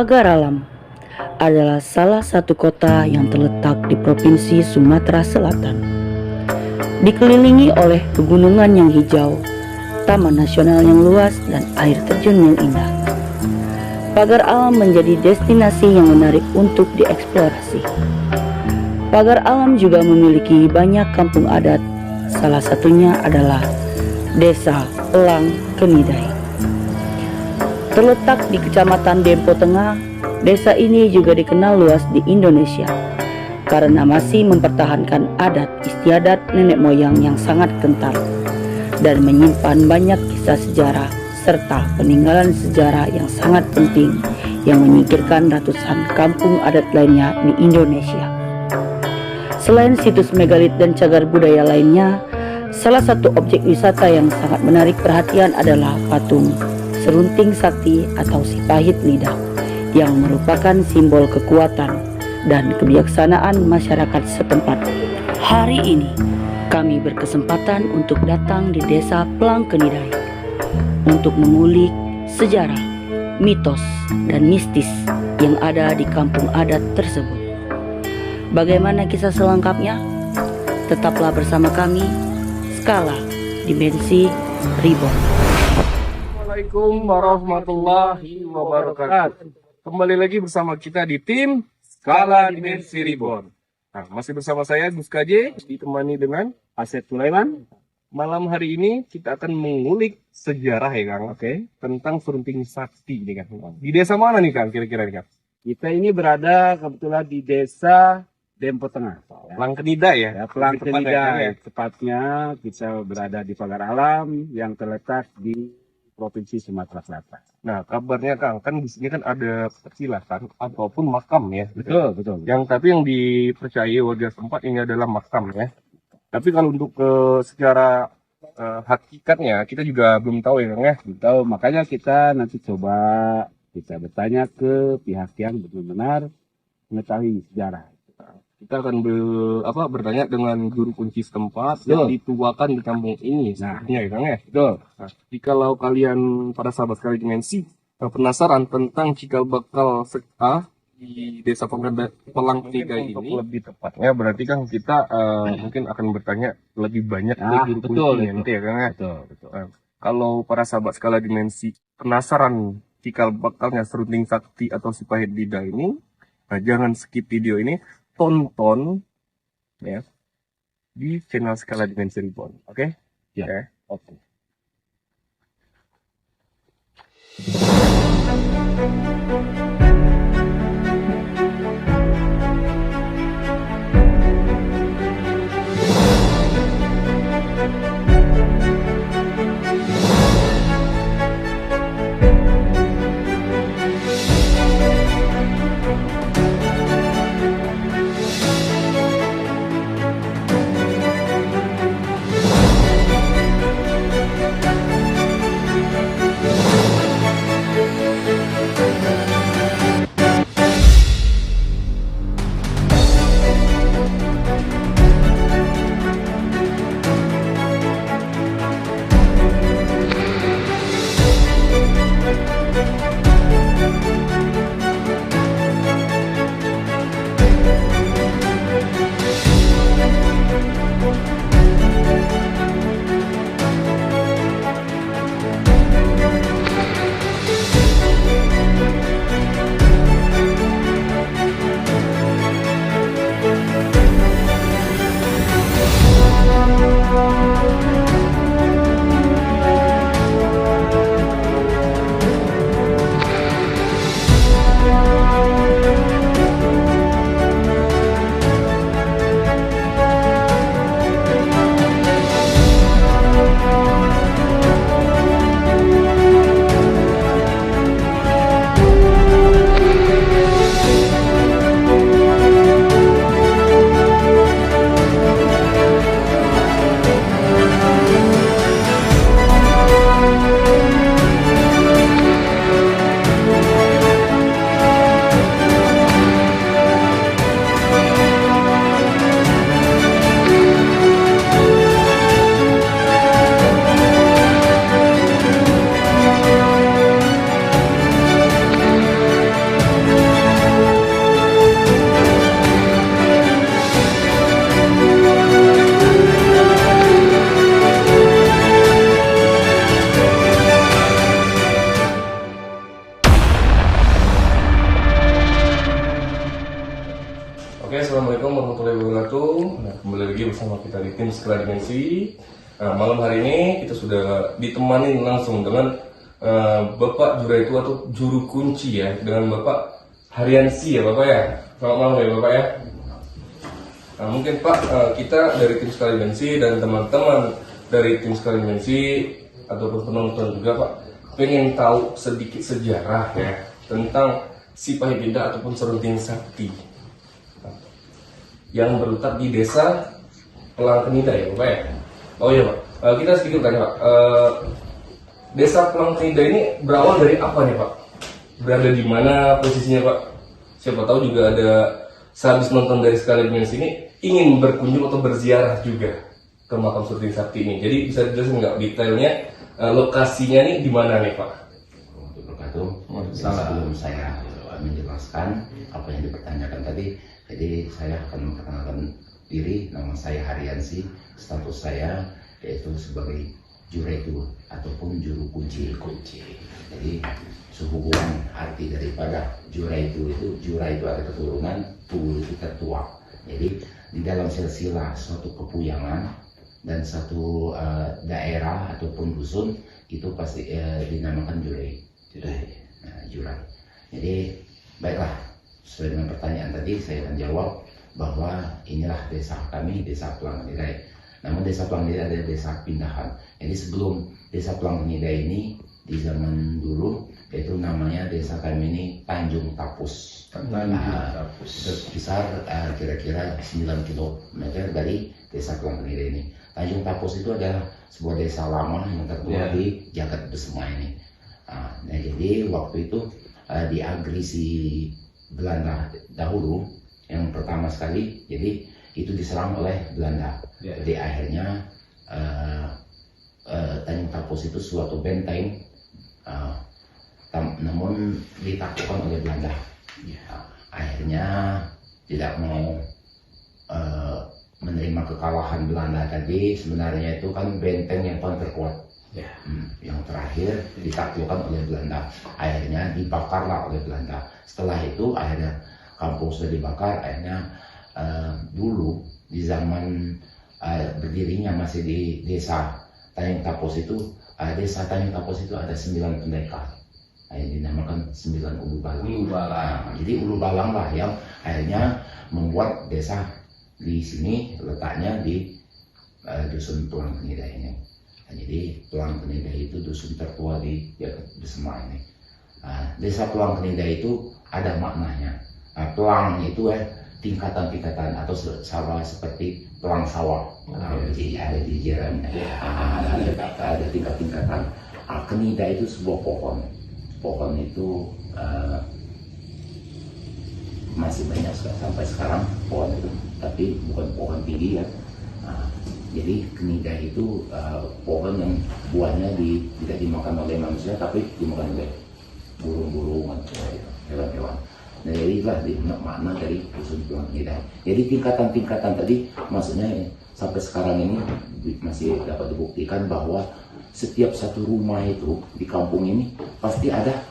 Pagar Alam adalah salah satu kota yang terletak di Provinsi Sumatera Selatan. Dikelilingi oleh pegunungan yang hijau, taman nasional yang luas, dan air terjun yang indah. Pagar Alam menjadi destinasi yang menarik untuk dieksplorasi. Pagar Alam juga memiliki banyak kampung adat, salah satunya adalah Desa Pelang Kenidai. Terletak di Kecamatan Dempo Tengah, desa ini juga dikenal luas di Indonesia karena masih mempertahankan adat istiadat nenek moyang yang sangat kental dan menyimpan banyak kisah sejarah serta peninggalan sejarah yang sangat penting yang menyingkirkan ratusan kampung adat lainnya di Indonesia. Selain situs megalit dan cagar budaya lainnya, salah satu objek wisata yang sangat menarik perhatian adalah patung Serunting Sakti atau si pahit lidah yang merupakan simbol kekuatan dan kebijaksanaan masyarakat setempat. Hari ini kami berkesempatan untuk datang di Desa Pelang Kenidai untuk mengulik sejarah, mitos, dan mistis yang ada di kampung adat tersebut. Bagaimana kisah selengkapnya? Tetaplah bersama kami, Skala Dimensi Reborn. Assalamualaikum warahmatullahi wabarakatuh. Kembali lagi bersama kita di tim Skala Dimensi Reborn. Nah, masih bersama saya Gus KJ, ditemani dengan Asep Sulaiman. Malam hari ini kita akan mengulik sejarah ya Kang, tentang Serunting Sakti nih Kang. Di desa mana nih Kang kira-kira nih Kang? Kita ini berada kebetulan di desa Dempo Tengah. Pelang Kenidai ya? Pelang Tepatnya, Kenidai. Tepatnya kita berada di Pagar Alam yang terletak di Provinsi Sumatera Selatan. Nah, kabarnya Kang, kan di sini kan ada persilatan ataupun makam ya. Betul. Tapi yang dipercayai warga setempat ini adalah makam ya. Tapi kalau untuk secara hakikatnya kita juga belum tahu ya Kang ya. Belum tahu, makanya kita nanti coba kita bertanya ke pihak yang benar-benar mengetahui sejarah. Kita akan bertanya dengan guru kunci setempat yang dituakan di kampung ini. Sebenarnya ya Kang ya. Betul. Nah, jikalau kalian para sahabat sekali dimensi penasaran tentang cikal bakal di desa Pelang Kenidai ini, lebih tepatnya berarti Kang kita mungkin akan bertanya lebih banyak ke guru kunci nanti ya Kang ya. Betul. Nah, kalau para sahabat skala dimensi penasaran cikal bakalnya Serunting Sakti atau si pahit lidah ini, nah, jangan skip video ini, tonton ya di channel Skala Dimensi Reborn. Oke? Ya. Oke. warahmatullahi wabarakatuh. Nah, kembali lagi bersama kita di tim Skala Dimensi. Nah, malam hari ini kita sudah ditemani langsung dengan Bapak Juraitu atau juru kunci ya, dengan Bapak Haryansi ya Bapak ya. Selamat malam ya Bapak ya. Nah, mungkin Pak, kita dari tim Skala Dimensi dan teman-teman dari tim Skala Dimensi ataupun penonton juga Pak, pengen tahu sedikit sejarah ya tentang si Pahibinda ataupun Serunting Sakti yang berletak di desa Pelangkenida ya Bapak ya. Oh iya Pak, kita sedikit tanya Pak, desa Pelangkenida ini berawal dari apa nih Pak? Berada di mana posisinya Pak? Siapa tahu juga ada sehabis nonton dari Skala Dimensi ini ingin berkunjung atau berziarah juga ke makam Serunting Sakti ini. Jadi bisa dijelasin nggak detailnya, lokasinya nih di mana nih Pak? Sebelum saya menjelaskan apa yang dipertanyakan tadi, jadi saya akan memperkenalkan diri. Nama saya Haryansi, status saya yaitu sebagai Juraitu ataupun juru kunci. Jadi sehubungan arti daripada Juraitu itu, Jura itu ada keturunan, Tu itu ketua. Jadi di dalam silsilah suatu kepuyangan dan satu daerah ataupun dusun itu pasti dinamakan Jurai. Jurai. Jadi baiklah, sesuai dengan pertanyaan tadi saya akan jawab bahwa inilah desa kami, desa Pelangkenida. Namun desa Pelangkenida adalah desa pindahan. Jadi sebelum desa Pelangkenida ini di zaman dulu yaitu namanya desa kami ini Tanjung Tapus. Berkisar kira-kira 9 km dari desa Pelangkenida ini. Tanjung Tapus itu adalah sebuah desa lama yang tertua di Jagat Besema ini. Nah, jadi waktu itu diagresi Belanda dahulu yang pertama sekali, jadi itu diserang oleh Belanda. Jadi akhirnya Tanjung Tapus itu suatu benteng, namun ditaklukkan oleh Belanda. Akhirnya tidak mau menerima kekalahan Belanda tadi. Sebenarnya itu kan benteng yang paling terkuat. Yang terakhir ditaklukkan oleh Belanda, akhirnya dibakarlah oleh Belanda. Setelah itu akhirnya kampung sudah dibakar. Akhirnya dulu di zaman berdirinya masih di desa Tanjung Tapus itu, desa Tanjung Tapus itu ada 9 pendekar, dinamakan 9 ulu balang. Jadi ulu balang lah yang akhirnya membuat desa di sini letaknya di dusun Pelangkenida ini. Jadi Pelangkenida itu dusun tertua di Jagat Besema ini. Desa Pelangkenida itu ada maknanya. Pelang itu tingkatan-tingkatan atau sama seperti pelang sawah. Jadi ada jajaran, ada tingkat-tingkatan. Kenida itu sebuah pohon. Pohon itu masih banyak sampai sekarang pohon itu, tapi bukan pohon tinggi ya. Jadi kenida itu pohon yang buahnya tidak dimakan oleh manusia, tapi dimakan oleh burung-burung atau hewan-hewan. Nah, jadilah makna dari dusun Pelangkenida. Jadi tingkatan-tingkatan tadi, maksudnya sampai sekarang ini masih dapat dibuktikan bahwa setiap satu rumah itu di kampung ini pasti ada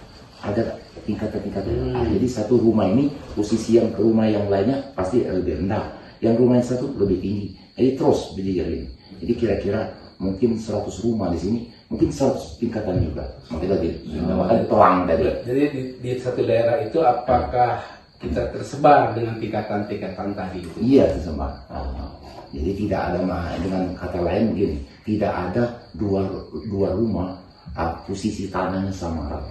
tingkatan-tingkatan. Jadi satu rumah ini posisi yang ke rumah yang lainnya pasti lebih rendah, yang rumah yang satu lebih tinggi. Jadi terus berdiri. Jadi kira-kira mungkin 100 rumah di sini, mungkin 100 tingkatan juga. Makanya dinamakan pelang tadi. Jadi di satu daerah itu apakah kita tersebar dengan tingkatan-tingkatan tadi itu? Iya, tersebar. Jadi tidak ada, dengan kata lain begini, tidak ada dua rumah posisi tanahnya sama rata.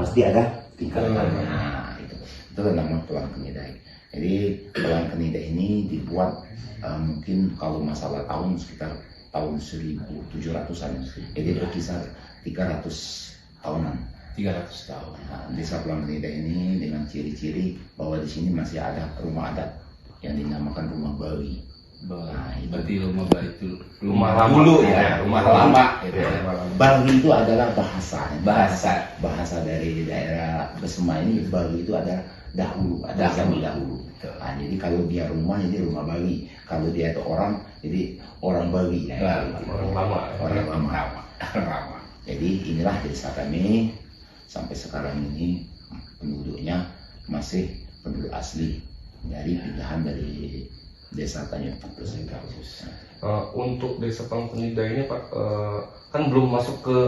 Pasti ada tingkatan. Nah, itu nama Pelangkenida. Jadi Pelangkenida ini dibuat mungkin kalau masalah tahun sekitar tahun 1700-an. Jadi berkisar 300 tahunan. 300 tahun. Desa Pelangkenida ini dengan ciri-ciri bahwa di sini masih ada rumah adat yang dinamakan rumah Bali. Berarti rumah Bali itu Rumah lama dulu ya, rumah lama. Bali itu adalah bahasa dari daerah Besema ini. Bali itu adalah dahulu, ada zaman dahulu. Jadi kalau dia rumah, jadi rumah Bali. Kalau dia itu orang, jadi orang Bali. Orang lama. Jadi inilah desa kami sampai sekarang ini, penduduknya masih penduduk asli dari pindahan dari Desa Tanjung Pusaka. Untuk Desa Palangkenida ini Pak, kan belum masuk ke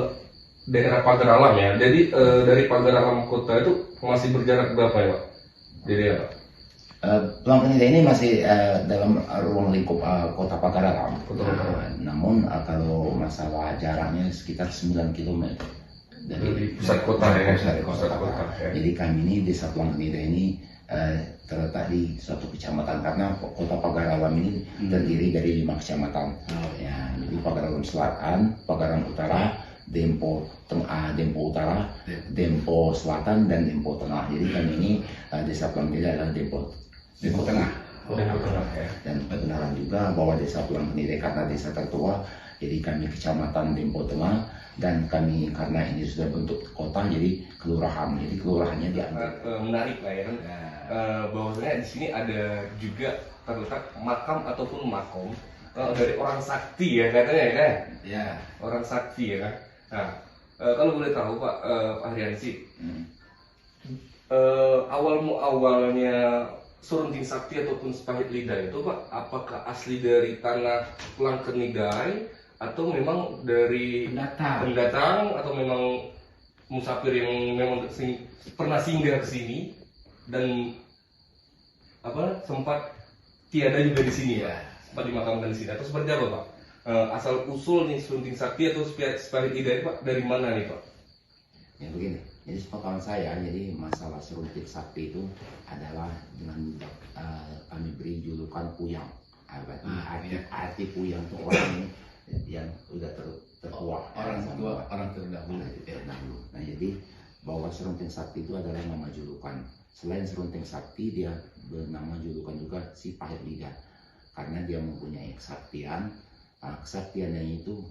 daerah pagar alam ya. Jadi dari pagar alam kota itu masih berjarak berapa ya Pak? Jadi ya Pak? Palangkenida ini masih dalam ruang lingkup kota Pagar Alam. Namun kalau masalah jaraknya sekitar 9 km dari pusat kota ya. Pusat Pusat kota. kota, ya. Jadi kami ini Desa Palangkenida ini terletak di suatu kecamatan, karena kota Pagar Alam ini terdiri dari 5 kecamatan. Ya, jadi Pagar Alam Selatan, Pagar Alam Utara, Dempo Tengah, Dempo Utara, Dempo Selatan, dan Dempo Tengah. Jadi kami ini Desa Palangkenida adalah Dempo Tengah. Dempo Tengah ya. Dan kebenaran juga bahwa Desa Palangkenida karena desa tertua, jadi kami kecamatan Dempo Tengah, dan kami karena ini sudah bentuk kota jadi kelurahan. Jadi kelurahannya diambil. Menarik lah ya kan. Bahwasanya di sini ada juga terletak makam ataupun makom dari orang sakti ya katanya ya kan? Ya. Orang sakti ya kan. Nah, kalau boleh tahu Pak Haryansi, awalnya Serunting Sakti ataupun Sepahit Lidah itu Pak, apakah asli dari tanah Palangkenida atau memang dari pendatang atau memang musafir yang memang pernah singgah ke sini dan sempat tiada juga di sini ya, sempat dimakamkan di sini atau seperti apa Pak? Asal usul nih Serunting Sakti atau Sepahit Lidah Pak dari mana nih Pak? Ya begini, jadi sepengetahuan saya, jadi masalah Serunting Sakti itu adalah dengan kami beri julukan Puyang. Arti Puyang itu orang yang udah tertua, orang terdahulu. Nah, jadi bahwa Serunting Sakti itu adalah nama julukan. Selain Serunting Sakti, dia bernama julukan juga si Pahit Lidah, karena dia mempunyai kesaktian. Kesaktiannya itu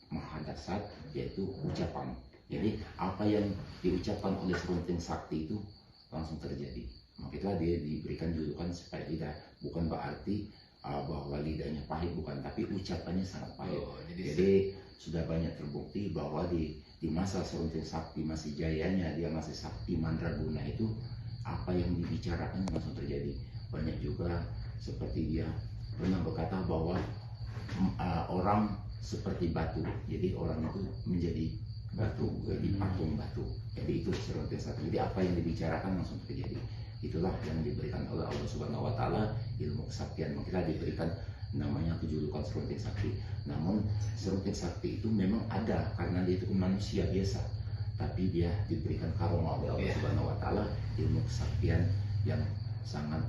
maha dasar, yaitu ucapan. Jadi apa yang diucapkan oleh Serunting Sakti itu langsung terjadi. Makanya dia diberikan julukan si Pahit Lidah. Bukan berarti bahwa lidahnya pahit, bukan, tapi ucapannya sangat pahit. Jadi sudah banyak terbukti bahwa di masa Serunting Sakti masih jayanya, dia masih sakti mandraguna itu, apa yang dibicarakan langsung terjadi. Banyak juga seperti dia pernah berkata bahwa orang seperti batu, jadi orang itu menjadi batu, jadi patung batu. Jadi itu Serunting Sakti. Jadi apa yang dibicarakan langsung terjadi. Itulah yang diberikan oleh Allah Subhanahu Wa Taala, ilmu kesaktian. Kita diberikan namanya kejulukan Serunting Sakti. Namun Serunting Sakti itu memang ada karena dia itu manusia biasa, tapi dia diberikan karomah oleh Allah Subhanahu Wa Taala, ilmu kesaktian yang sangat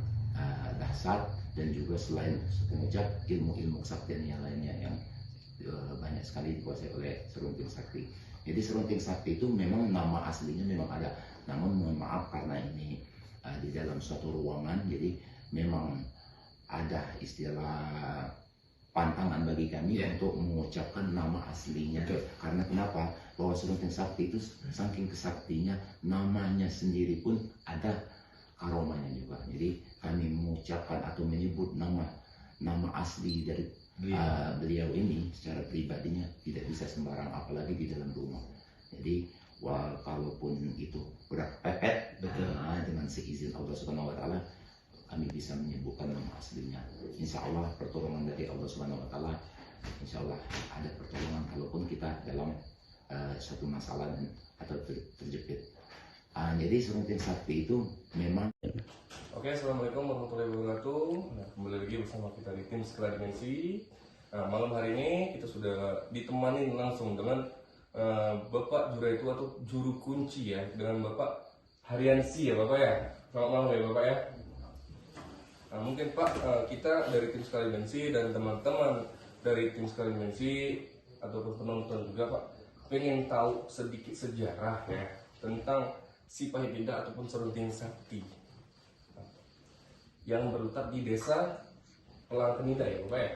dahsyat, dan juga selain pengucap ilmu-ilmu kesaktian yang lainnya yang banyak sekali dikuasai oleh Serunting Sakti. Jadi Serunting Sakti itu memang nama aslinya memang ada, namun mohon maaf karena ini di dalam suatu ruangan, jadi memang ada istilah pantangan bagi kami untuk mengucapkan nama aslinya. Karena kenapa? Bahwa Serunting Sakti itu saking kesaktinya, namanya sendiri pun ada karomanya juga. Jadi kami mengucapkan atau menyebut nama asli dari beliau ini secara pribadinya tidak bisa sembarang, apalagi di dalam rumah. Jadi kalaupun itu berpepet dengan seizin Allah Subhanahu Wa Taala, kami bisa menyebutkan nama aslinya. Insya Allah pertolongan dari Allah Subhanahu Wa Taala, insya Allah ada pertolongan kalaupun kita dalam suatu masalah atau terjepit. Jadi Serunting Sakti itu memang. Oke, assalamualaikum warahmatullahi wabarakatuh. Nah, kembali lagi bersama kita di tim Skala Dimensi. Nah, malam hari ini kita sudah ditemani langsung dengan Bapak Juraitu atau Juru Kunci ya, dengan Bapak Haryansi ya Bapak ya. Selamat malam ya Bapak ya. Nah, mungkin Pak, kita dari tim Skala Dimensi dan teman-teman dari tim Skala Dimensi ataupun penonton juga Pak, pengen tahu sedikit sejarah ya tentang si Pahit Lidah ataupun Serunting Sakti yang berletak di Desa Palangkenida ya Bapak ya.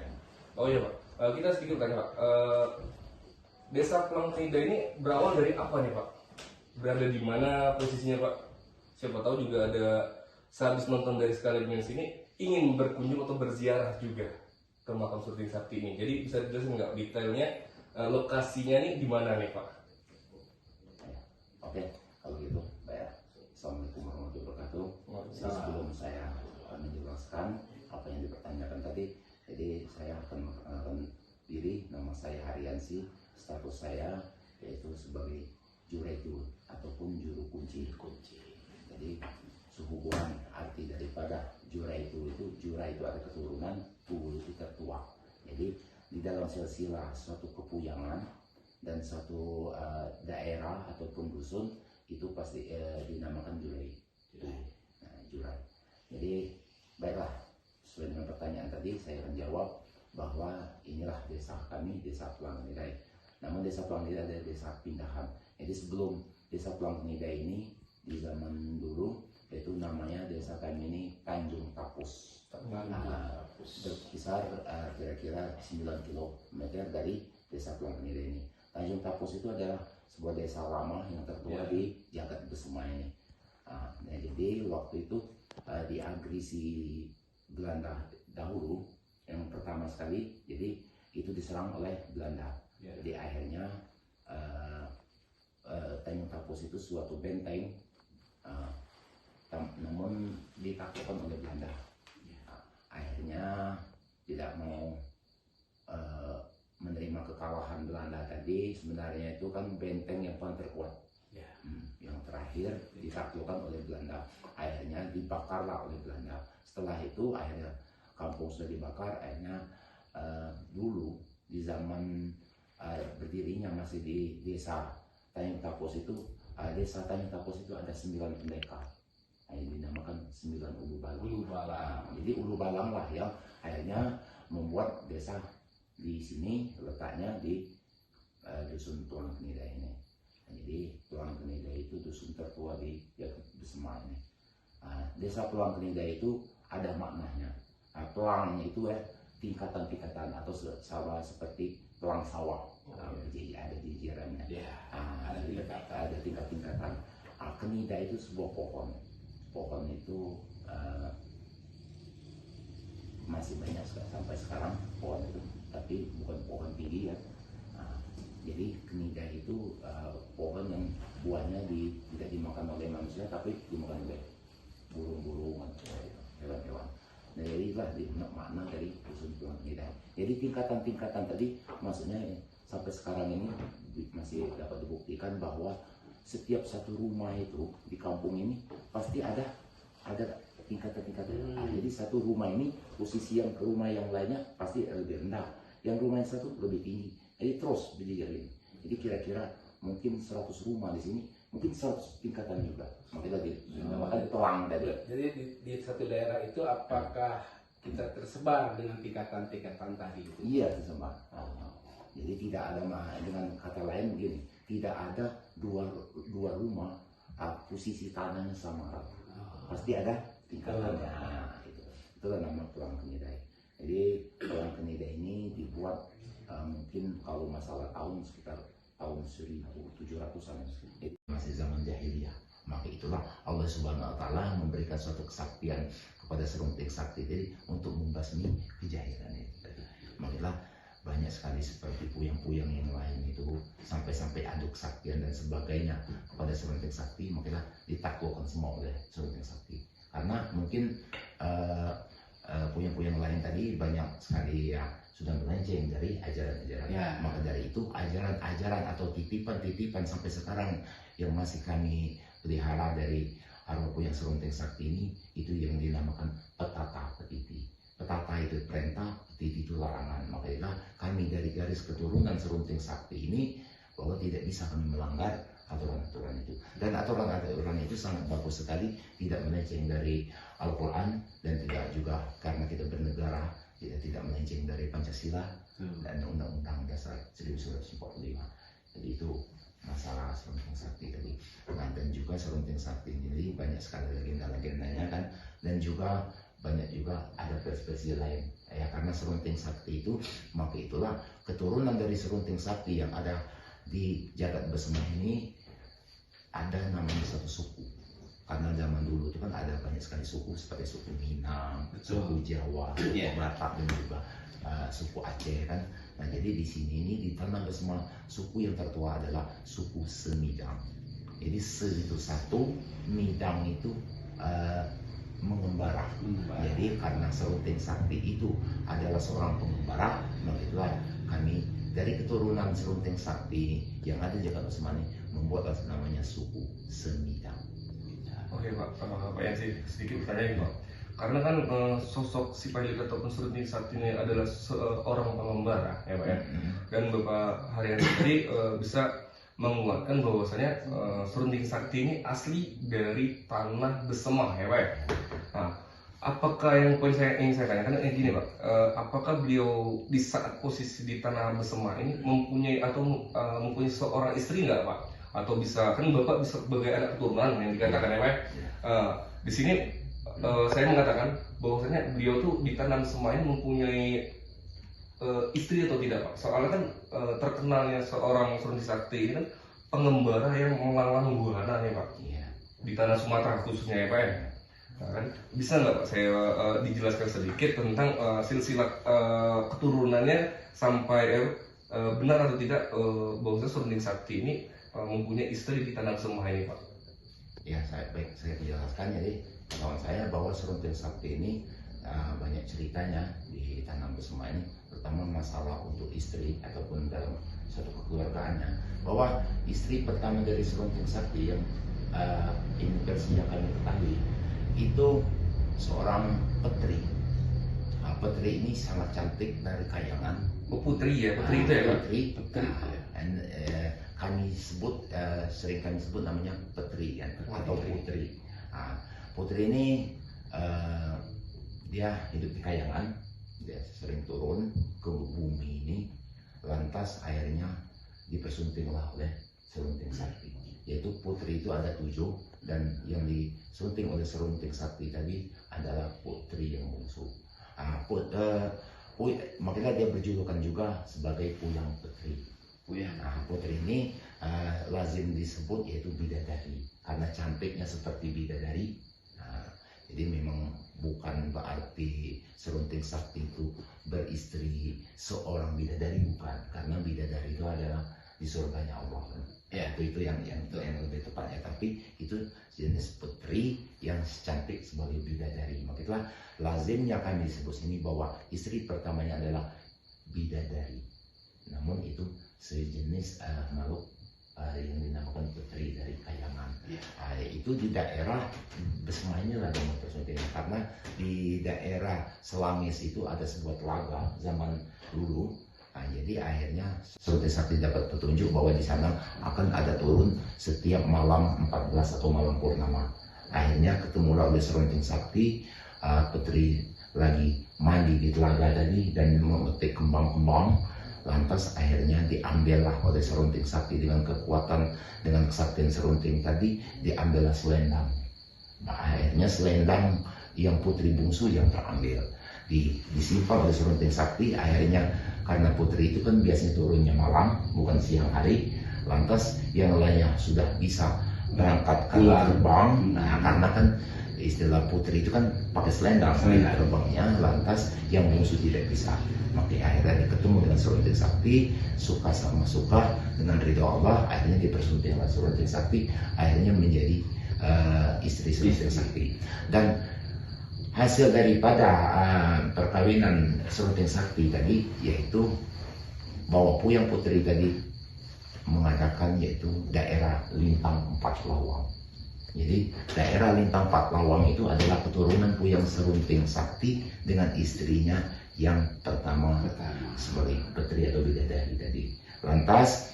Oh iya Pak, kita sedikit tanya Pak, Desa Palangkenida ini berawal dari apa nih Pak? Berada di mana posisinya Pak? Siapa tahu juga ada sehabis nonton dari Skala Dimensi ini ingin berkunjung atau berziarah juga ke makam Serunting Sakti ini. Jadi bisa dijelasin nggak detailnya, lokasinya nih di mana nih Pak? Oke, kalau gitu baik. Assalamualaikum warahmatullahi wabarakatuh. Sebelum saya menjelaskan apa yang yang dipertanyakan tadi. Jadi saya akan memperkenalkan diri, nama saya Haryansi, status saya yaitu sebagai juretu ataupun juru kunci. Jadi sehubungan arti daripada jura itu jura itu ada keturunan, tu itu tertua. Jadi di dalam silsilah suatu kepuyangan dan suatu daerah ataupun dusun itu pasti dinamakan jurai. Nah, jurai. Jadi baiklah, sesuai dengan pertanyaan tadi saya akan jawab bahwa inilah desa kami, desa Pelanggenidai. Namun desa Pelanggenidai adalah desa pindahan. Jadi sebelum desa Pelanggenidai ini di zaman dulu itu namanya desa kami ini Tanjung Tapus. Berkisar kira-kira 9 km dari desa Pelanggenidai ini. Tanjung Tapus itu adalah sebuah desa lama yang tertua di Jagat Besema ini. Nah, jadi waktu itu di agresi Belanda dahulu yang pertama sekali, jadi itu diserang oleh Belanda. Jadi akhirnya Tanjung Tapus itu suatu benteng, namun ditaklukkan oleh Belanda. Akhirnya tidak mau menerima kekalahan Belanda tadi. Sebenarnya itu kan benteng yang paling terkuat, yang terakhir ditaklukkan oleh Belanda. Akhirnya dibakarlah oleh Belanda. Setelah itu akhirnya kampung sudah dibakar. Akhirnya dulu di zaman berdirinya masih di desa Tanjung Tapus itu, desa Tanjung Tapus itu ada 9 pendekar. Ini dinamakan 9 ulu balang. Jadi ulu balang lah yang akhirnya membuat desa di sini letaknya di dusun Pelanggenidai ini. Jadi Pelanggenidai itu dusun tertua di Jagat Besema ini. Desa Pelanggenidai itu ada maknanya. Pelangnya itu tingkatan-tingkatan atau sama seperti pelang sawah. Jadi ada jijirannya. Ada tingkat-tingkatan. Kenida itu sebuah pohon. Pohon itu masih banyak sampai sekarang pohon itu, tapi bukan pohon tinggi ya. Jadi kenida itu pohon yang buahnya tidak dimakan oleh manusia, tapi dimakan oleh burung-burung atau hewan-hewan. Nah, jadilah makna dari dusun Pelanggenidai. Jadi tingkatan-tingkatan tadi maksudnya sampai sekarang ini masih dapat dibuktikan bahwa setiap satu rumah itu di kampung ini pasti ada tingkatan-tingkatan. Jadi satu rumah ini posisi yang ke rumah yang lainnya pasti lebih rendah, yang rumah yang satu lebih tinggi. Jadi terus dijajarin. Jadi kira-kira mungkin 100 rumah di sini, mungkin 100 tingkatan juga. Makanya dinamakan pelang tadi. Jadi di satu daerah itu apakah kita tersebar dengan tingkatan-tingkatan tadi itu? Iya, tersebar. Jadi tidak ada, dengan kata lain begini, tidak ada dua rumah posisi tanahnya sama rata. Pasti ada tingkatannya. Itulah nama Pelanggenidai. Jadi Pelanggenidai ini dibuat mungkin kalau masalah tahun sekitar tahun 1700-an. Itu masih zaman jahiliyah. Maka itulah Allah Subhanahu wa Ta'ala memberikan suatu kesaktian kepada serunting sakti jadi untuk membasmi kejahilan itu. Makanya banyak sekali seperti puyang-puyang yang lain itu sampai adu kesaktian dan sebagainya kepada serunting sakti, makanya ditaklukkan semua oleh serunting sakti. Karena mungkin puyang-puyang lain tadi banyak sekali ya sudah melenceng dari ajaran-ajaran. Maka dari itu ajaran-ajaran atau titipan-titipan sampai sekarang yang masih kami pelihara dari arwah puyang serunting sakti ini, itu yang dinamakan petata petiti. Petata itu perintah, petiti itu larangan. Makanya kami dari garis keturunan serunting sakti ini bahwa tidak bisa kami melanggar aturan-aturan itu. Dan aturan-aturan itu sangat bagus sekali, tidak melenceng dari Al-Quran dan tidak juga karena kita bernegara tidak melenceng dari Pancasila dan Undang-Undang Dasar 1945. Jadi itu masalah serunting sakti tadi. Nah, dan juga serunting sakti ini banyak sekali legenda-legendanya kan, dan juga banyak juga ada versi lain ya, karena serunting sakti itu, maka itulah keturunan dari serunting sakti yang ada di Jagat Besema ini ada namanya satu suku. Karena zaman dulu itu kan ada banyak sekali suku seperti suku Minang, suku Jawa, suku Batak dan juga suku Aceh kan. Nah, jadi di sini ini di Tanah Besema suku yang tertua adalah suku Semidang. Jadi Se itu satu, Midang itu mengembara. Jadi karena serunting sakti itu adalah seorang pengembara, maka itulah kami dari keturunan serunting sakti yang ada di Jakarta Usmani membuat namanya suku Semidang. Oke Pak, Pak Yansi sedikit bertanya Pak. Karena kan sosok si pilot ataupun serunting sakti ini adalah seorang pengembara ya Pak ya. Dan Bapak Haryadi tadi bisa menguatkan bahwasanya serunting sakti ini asli dari tanah Besemah ya Pak ya. Nah, apakah yang poin saya ingin saya tanyakan gini Pak, apakah beliau di saat posisi di tanah Besemah ini mempunyai mempunyai seorang istri nggak Pak? Atau bisa kan Bapak bisa sebagai anak keturunan yang dikatakan ya Pak? Di sini saya mengatakan bahwasanya beliau tuh di tanah Besemah ini mempunyai istri atau tidak Pak? Soalnya kan terkenalnya seorang serunting sakti ini kan pengembara yang melawan buana nih Pak. Di tanah Sumatera khususnya ya Pak ya. Nah, kan bisa nggak Pak saya dijelaskan sedikit tentang silsilah keturunannya sampai benar atau tidak bahwasanya serunting sakti ini mempunyai istri di tanah Besemah ini Pak? Ya, saya jelaskan. Jadi kawan saya bahwa serunting sakti ini banyak ceritanya di tanah Besemah ini, terutama masalah untuk istri ataupun dalam satu kekeluargaannya. Bahwa istri pertama dari serunting sakti yang ini versi yang kami ketahui itu seorang petri. Petri ini sangat cantik dari kayangan. Putri ya, putri itu ya Pak? Petri. Kami sebut sering kami sebut namanya petri kan, atau putri. Putri ini dia hidup di kayangan, dia sering turun ke bumi ini, lantas akhirnya dipersuntinglah oleh serunting sakti. Yaitu putri itu ada 7 dan yang disunting oleh serunting sakti tadi adalah putri yang bungsu. Makanya dia berjulukan juga sebagai Puyang Petri. Putri ini lazim disebut yaitu bidadari karena cantiknya seperti bidadari. Jadi memang bukan berarti serunting sakti itu beristri seorang bidadari, bukan, karena bidadari itu adalah di surganya Allah. Itu yang lebih tepatnya. Tapi itu jenis putri yang cantik sebagai bidadari. Makanya lazimnya kami disebut sini bahwa istri pertamanya adalah bidadari. Namun itu sejenis makhluk yang dinamakan putri dari kayangan. Itu di daerah Besemah ini lah yang mempersuntingnya, karena di daerah Selangis itu ada sebuah telaga zaman dulu. Jadi akhirnya serunting sakti dapat petunjuk bahwa di sana akan ada turun setiap malam 14 atau malam purnama. Akhirnya ketemulah oleh serunting sakti, putri lagi mandi di telaga tadi dan memetik kembang-kembang. Lantas akhirnya diambillah oleh serunting sakti dengan kekuatan, dengan kesaktian serunting tadi, diambillah selendang. Akhirnya selendang yang putri bungsu yang terambil, disimpan oleh serunting sakti. Akhirnya karena putri itu kan biasanya turunnya malam, bukan siang hari. Lantas yang lainnya sudah bisa berangkat ke terbang. Karena kan istilah putri itu kan pakai selendang terbangnya. Lantas yang bungsu tidak bisa. Maka akhirnya ketemu dengan serunting sakti, suka sama suka, dengan ridho Allah akhirnya dipersunting oleh serunting sakti, akhirnya menjadi istri serunting sakti. Dan hasil daripada perkawinan serunting sakti tadi yaitu bahwa Puyang Putri tadi mengadakan yaitu daerah Lintang Empat Lawang. Jadi daerah Lintang Empat Lawang itu adalah keturunan Puyang serunting sakti dengan istrinya yang pertama sebagai petri atau bidadari tadi. Lantas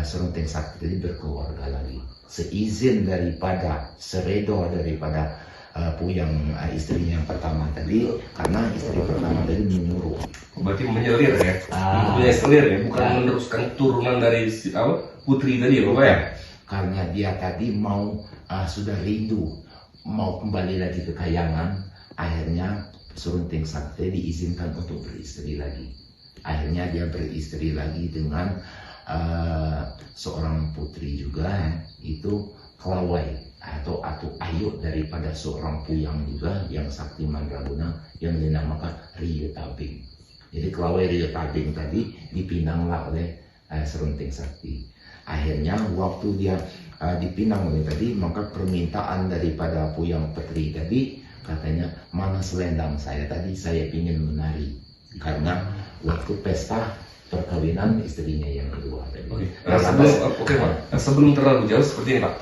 serunting sakti tadi berkeluarga lagi seizin daripada seredo daripada Puyang istrinya yang pertama tadi, karena istri pertama tadi menyuruh. Berarti menyelir ya? Menyelir ya, bukan meneruskan turunan dari putri tadi ya Bapak ya? Karena dia tadi mau sudah rindu mau kembali lagi ke kayangan, akhirnya serunting sakti diizinkan untuk beristri lagi. Akhirnya dia beristri lagi dengan seorang putri juga, itu Kelawai atau ayu daripada seorang Puyang juga yang sakti mandraguna yang dinamakan Rio Tabing. Jadi Kelawai Rio Tabing tadi dipinanglah oleh serunting sakti. Akhirnya waktu dia dipinang oleh tadi, maka permintaan daripada Puyang Petri tadi katanya mana selendang saya tadi, saya ingin menari karena waktu pesta perkawinan istrinya yang kedua tadi. Oke. Nah, Sebelum terlalu jauh seperti ini Pak,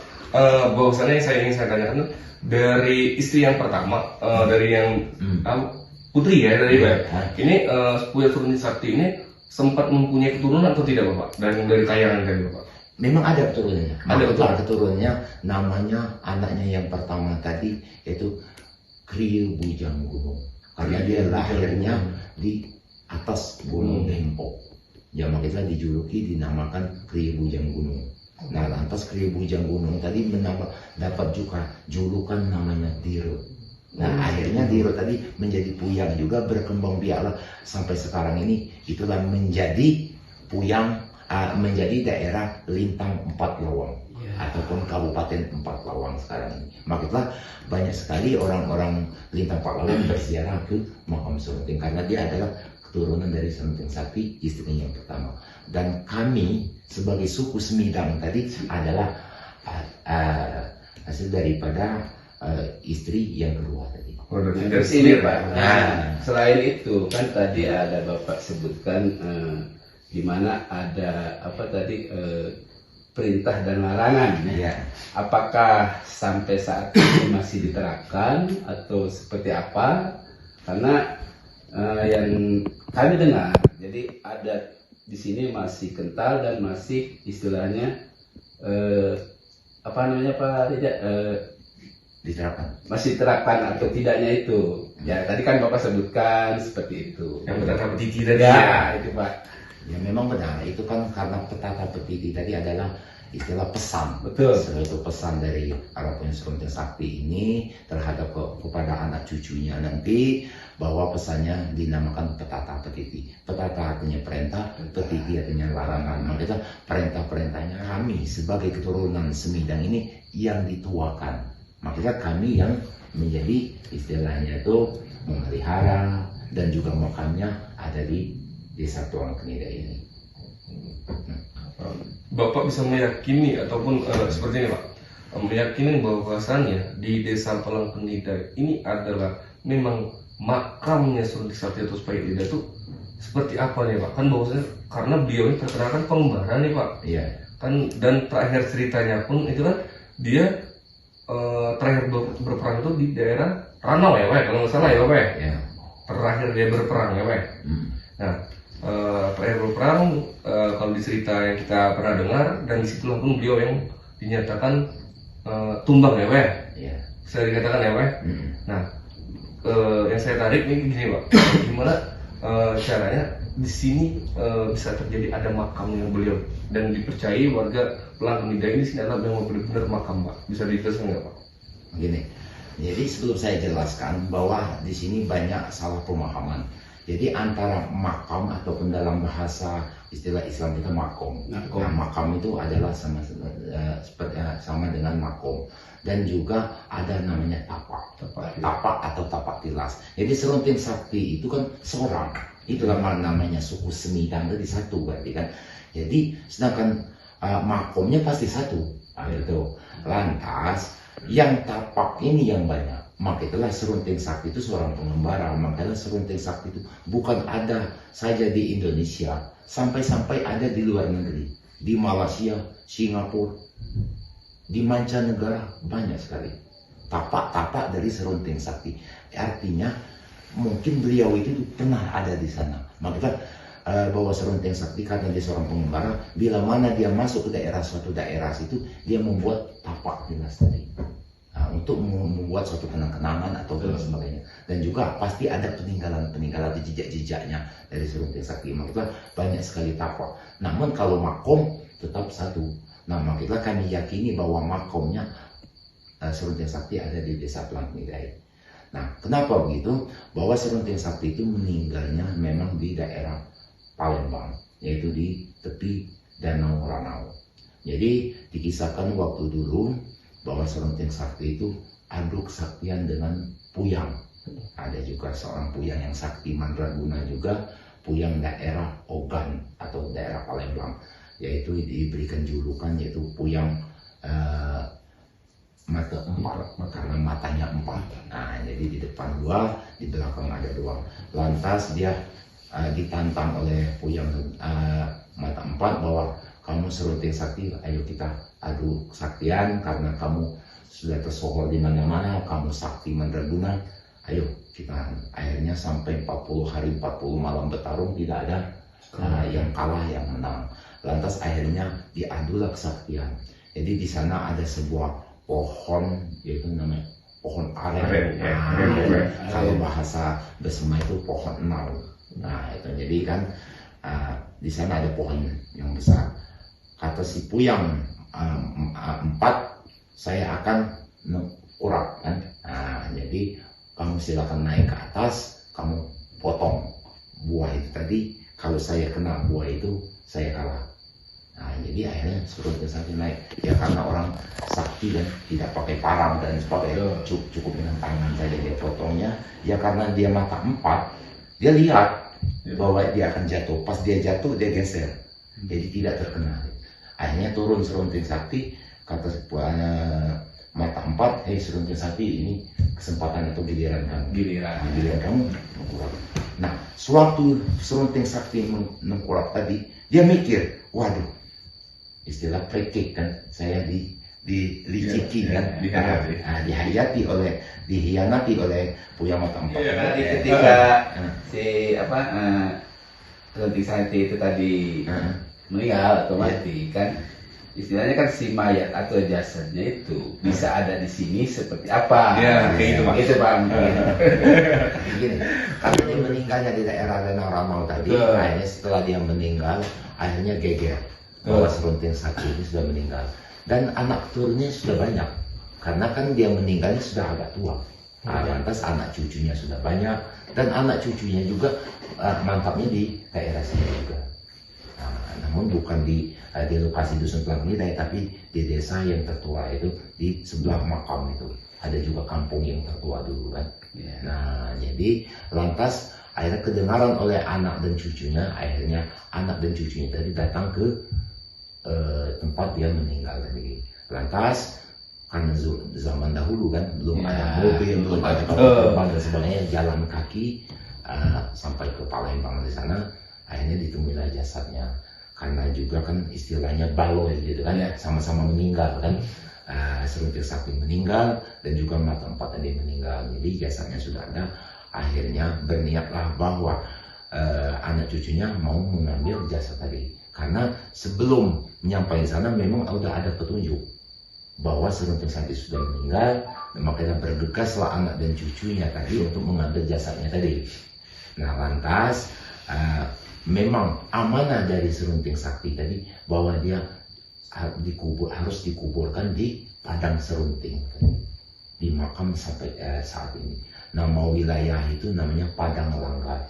bahwasannya yang saya tanyakan dari istri yang pertama, dari yang putri ya dari Pak. Ini Puya Surti Sakti ini sempat mempunyai keturunan atau tidak Bapak? Dari tayangan tadi Bapak? memang ada keturunannya. Ada keturunannya, namanya anaknya yang pertama tadi itu Kriya Bujang Gunung. Karena dia lahirnya di atas Gunung Dempo. Ya makanya dijuluki dinamakan Kriya Bujang Gunung. Nah lantas Kriya Bujang Gunung tadi dapat juga julukan namanya Diro. Nah akhirnya Diro tadi menjadi Puyang juga, berkembang biaklah sampai sekarang ini itulah menjadi Puyang, menjadi daerah Lintang Empat Lawang ataupun Kabupaten Empat Lawang sekarang ini. Makanya banyak sekali orang-orang Lintang Empat Lawang berziarah ke makam Serunting karena dia adalah keturunan dari Serunting Sakti, istrinya yang pertama. Dan kami sebagai suku Semidang tadi adalah hasil daripada istri yang kedua tadi. Dari sini Pak. Selain itu kan tadi ada Bapak sebutkan di mana ada apa tadi perintah dan larangan. Ya. Apakah sampai saat ini masih diterapkan atau seperti apa? Karena yang kami dengar, jadi adat di sini masih kental dan masih istilahnya apa namanya Pak Rida? Diterapkan. Masih terapkan atau tidaknya itu. Ya tadi kan Bapak sebutkan seperti itu. Yang petata petiti tadi Ya, itu Pak. Ya memang benar, itu kan karena petata petiti tadi adalah istilah pesan. Betul. Suatu pesan dari Arab Serunting Sakti ini terhadap kepada anak cucunya nanti, bahwa pesannya dinamakan petata petiti. Petata artinya perintah, petiti artinya larangan. Makanya perintah-perintahnya kami sebagai keturunan Semidang ini yang dituakan. Makanya kami yang menjadi istilahnya itu memelihara, dan juga makamnya ada di Desa Tuang Penida ini. Bapak bisa meyakini ataupun seperti ini Pak, meyakini bahwasannya di Desa Tuang Penida ini adalah memang makamnya Serunting Sakti atau Supaya Ida itu seperti apa nih Pak? Kan bahwasanya karena beliau ini terkenal kan pengembara nih Pak. Iya. Kan dan terakhir ceritanya pun itu kan dia terakhir berperang itu di daerah Ranau ya Pak, kalau nggak salah ya Pak ya. Ya. Terakhir dia berperang ya Pak. Nah terakhir berperang kalau di cerita yang kita pernah dengar, dan disitulah pun beliau yang dinyatakan tumbang ya Pak. Iya. Bisa dikatakan ya Pak. Nah yang saya tarik ini gini Pak, gimana caranya di sini bisa terjadi ada makam yang beliau dan dipercayai warga Pelang Penida ini sini adalah memang benar-benar makam Pak. Bisa dijelaskan nggak Pak? Begini, jadi sebelum saya jelaskan bahwa di sini banyak salah pemahaman. Jadi antara makam ataupun dalam bahasa istilah Islam itu makom. Nah, makam itu adalah sama dengan makom. Dan juga ada namanya tapak atau tapak tilas. Jadi Serunting Sakti itu kan seorang. Itulah namanya suku Semidang dari satu berarti kan. Jadi sedangkan makomnya pasti satu. Gitu. Lantas yang tapak ini yang banyak. Maka itulah Serunting Sakti itu seorang pengembara. Makanya Serunting Sakti itu bukan ada saja di Indonesia, sampai-sampai ada di luar negeri, di Malaysia, Singapura, di mancanegara banyak sekali tapak-tapak dari Serunting Sakti. Artinya mungkin beliau itu pernah ada di sana. Makanya bahwa Serunting Sakti karena dia seorang pengembara, bila mana dia masuk ke suatu daerah situ, dia membuat tapak tilas tadi. Untuk membuat suatu kenang-kenangan atau sebagainya, dan juga pasti ada peninggalan atau jejak-jejaknya dari Serunting Sakti. Makanya banyak sekali tapak. Namun kalau makom tetap satu. Nah makanya kami yakini bahwa makomnya Serunting Sakti ada di Desa Pelang Penida. Nah kenapa begitu? Bahwa Serunting Sakti itu meninggalnya memang di daerah Palembang, yaitu di tepi Danau Ranau. Jadi dikisahkan waktu dulu bahwa Serunting Sakti itu adu kesaktian dengan Puyang. Ada juga seorang Puyang yang sakti mandraguna juga, Puyang daerah Ogan atau daerah Palembang, yaitu diberikan julukan yaitu Puyang mata empat, karena matanya empat. Nah, jadi di depan dua, di belakang ada dua. Lantas dia ditantang oleh Puyang mata empat bahwa kamu serunting sakti, ayo kita adu kesaktian karena kamu sudah tersohor di mana-mana, kamu sakti mandraguna. Ayo kita, akhirnya sampai 40 hari 40 malam bertarung tidak ada yang kalah yang menang. Lantas akhirnya diadulah kesaktian. Jadi di sana ada sebuah pohon, yaitu namanya pohon aren. Kalau bahasa Besema itu pohon enau. Nah itu jadi kan di sana ada pohon yang besar. Kata si Puyang empat, saya akan urak kan. Nah, jadi kamu silakan naik ke atas, kamu potong buah itu tadi. Kalau saya kena buah itu, saya kalah. Nah, jadi akhirnya serunting sakti naik. Ya karena orang sakti dan tidak pakai parang dan sebagainya, cukup dengan tangan saja dia potongnya. Ya karena dia mata empat, dia lihat bahwa dia akan jatuh. Pas dia jatuh, dia geser. Jadi tidak terkena. Akhirnya turun serunting sakti, kata mata empat, serunting sakti, ini kesempatan atau giliran kamu. Giliran kamu mengkurap. Nah, sewaktu serunting sakti mengkurap tadi, dia mikir, waduh, istilah prekik kan, saya diliciki kan, dihianati oleh Puyang mata empat. Jadi ketika serunting sakti itu tadi meninggal atau mati kan, istilahnya kan si mayat atau jasadnya itu bisa ada di sini seperti apa? Ya, kayak itu, Pak. Begini, karena dia meninggalnya di daerah Danau Ramau tadi, akhirnya setelah dia meninggal, akhirnya geger bahwa serunting sakti ini sudah meninggal. Dan anak turunnya sudah banyak, karena kan dia meninggalnya sudah agak tua. Lantas anak cucunya sudah banyak, dan anak cucunya juga mantapnya di daerah sini juga. Namun bukan di lokasi dusun Pelangidai, tapi di desa yang tertua itu, di sebelah makam itu ada juga kampung yang tertua dulu kan. Nah jadi lantas akhirnya kedengaran oleh anak dan cucunya, akhirnya anak dan cucunya tadi datang ke tempat dia meninggal tadi. Lantas karena zaman dahulu kan belum ada mobil, belum ada kapal terbang dan sebagainya, jalan kaki sampai ke Palembang di sana, akhirnya ditemuilah jasadnya. Karena juga kan istilahnya baloi gitu kan, sama-sama meninggal kan. Serunting sakti meninggal dan juga mata empat tadi meninggal. Jadi jasadnya sudah ada. Akhirnya berniatlah bahwa anak cucunya mau mengambil jasad tadi. Karena sebelum menyampaikan sana memang sudah ada petunjuk bahwa serunting sakti sudah meninggal, dan makanya bergegaslah anak dan cucunya tadi untuk mengambil jasadnya tadi. Nah lantas memang amanah dari serunting sakti tadi bahwa dia harus dikuburkan di padang serunting, di makam sampai saat ini. Nama wilayah itu namanya Padang Langgar.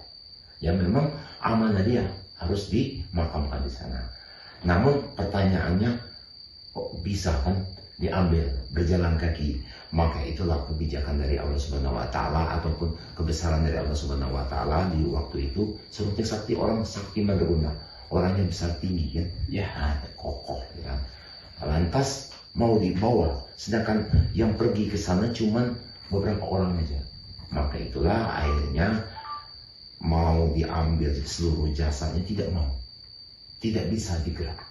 Ya memang amanah dia harus dimakamkan di sana. Namun pertanyaannya, kok bisa kan diambil berjalan kaki? Maka itulah kebijakan dari Allah Subhanahu wa Ta'ala, ataupun kebesaran dari Allah Subhanahu wa Ta'ala. Di waktu itu serunting sakti orang sakti mandraguna, orangnya besar tinggi kan, kokoh ya. Lantas mau dibawa, sedangkan yang pergi ke sana cuman beberapa orang aja. Maka itulah akhirnya mau diambil seluruh jasanya, tidak mau, tidak bisa digerak.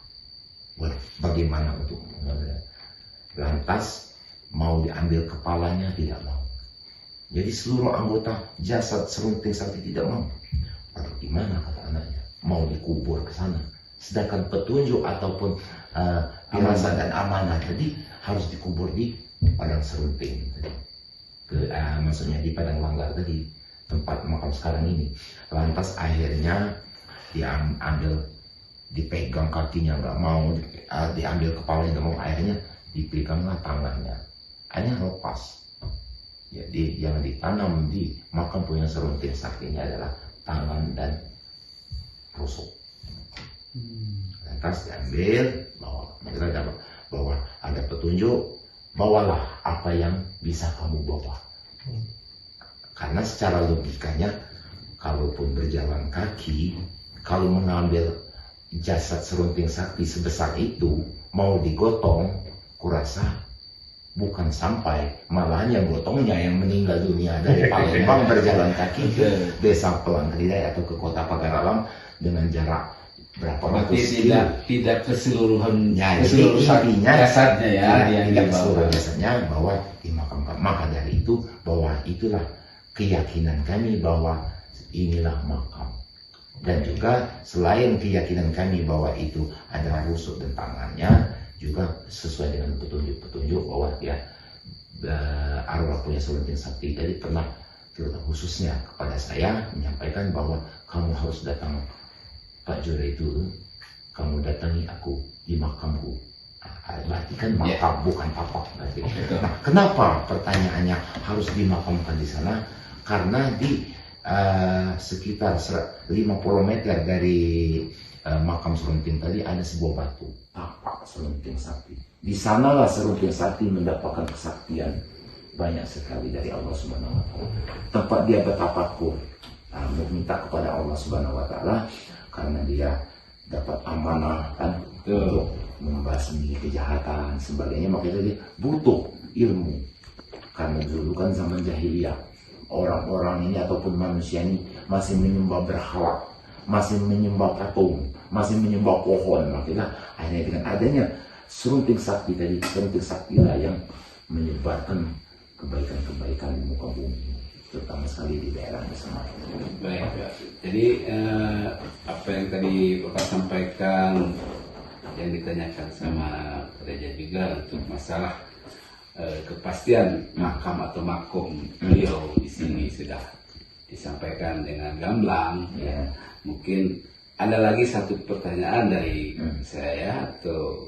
Bagaimana untuk mengambil? Lantas mau diambil kepalanya, tidak mau. Jadi seluruh anggota jasad serunting sakti tidak mau. Aduh gimana, kata anaknya, mau dikubur ke sana. Sedangkan petunjuk ataupun firasat dan amanah tadi harus dikubur di padang serunting tadi. Maksudnya di Padang Langgar tadi, tempat makam sekarang ini. Lantas akhirnya diambil, dipegang kakinya nggak mau, diambil kepalanya nggak mau, akhirnya dipeganglah tangannya. Hanya lepas. Jadi yang ditanam di makam punya serunting sakti ini adalah tangan dan rusuk. Lantas diambil, bahwa ada petunjuk, bawalah apa yang bisa kamu bawa. Karena secara logikanya, kalaupun berjalan kaki, kalau mengambil jasad serunting sakti sebesar itu, mau digotong, kurasa bukan sampai, malahan yang gotongnya yang meninggal dunia dari Palembang berjalan kaki ke desa Pelanggeridai atau ke kota Pagaralam dengan jarak berapa Berarti ratus kilo. tidak keseluruhan Ya, keseluruhan intinya jasadnya ya yang tidak dibawa. seluruh jasadnya bahwa dimakamkan. Maka dari itu bahwa itulah keyakinan kami bahwa inilah makam. Dan juga selain keyakinan kami bahwa itu adalah rusuk dan tangannya, juga sesuai dengan petunjuk-petunjuk bahwa ya arwah punya Serunting Sakti tadi pernah terutama khususnya kepada saya menyampaikan bahwa kamu harus datang Pak Jure itu, kamu datangi aku di makamku. Berarti kan makam bukan tapak berarti. Nah, kenapa pertanyaannya harus dimakamkan di sana? Karena di sekitar 50 meter dari makam Serunting tadi ada sebuah batu tapak Serunting Sakti. Di sanalah Serunting Sakti mendapatkan kesaktian banyak sekali dari Allah Subhanahu Wa Taala. Tempat dia bertapakur, meminta kepada Allah Subhanahu Wa Taala karena dia dapat amanah kan untuk membasmi kejahatan sebagainya, makanya dia butuh ilmu. Karena dulu kan zaman jahiliyah, orang-orang ini ataupun manusia ini masih menyembah berhala, masih menyembah patung, masih menyembah pohon. Makanya akhirnya dengan adanya Serunting Sakti tadi, Serunting Sakti lah yang menyebarkan kebaikan-kebaikan di muka bumi, terutama sekali di daerah bersama. Baik, Pak. Jadi apa yang tadi Bapak sampaikan yang ditanyakan sama Reja juga untuk masalah kepastian makam atau makom beliau di sini sudah disampaikan dengan gamblang. Ya, mungkin ada lagi satu pertanyaan dari saya atau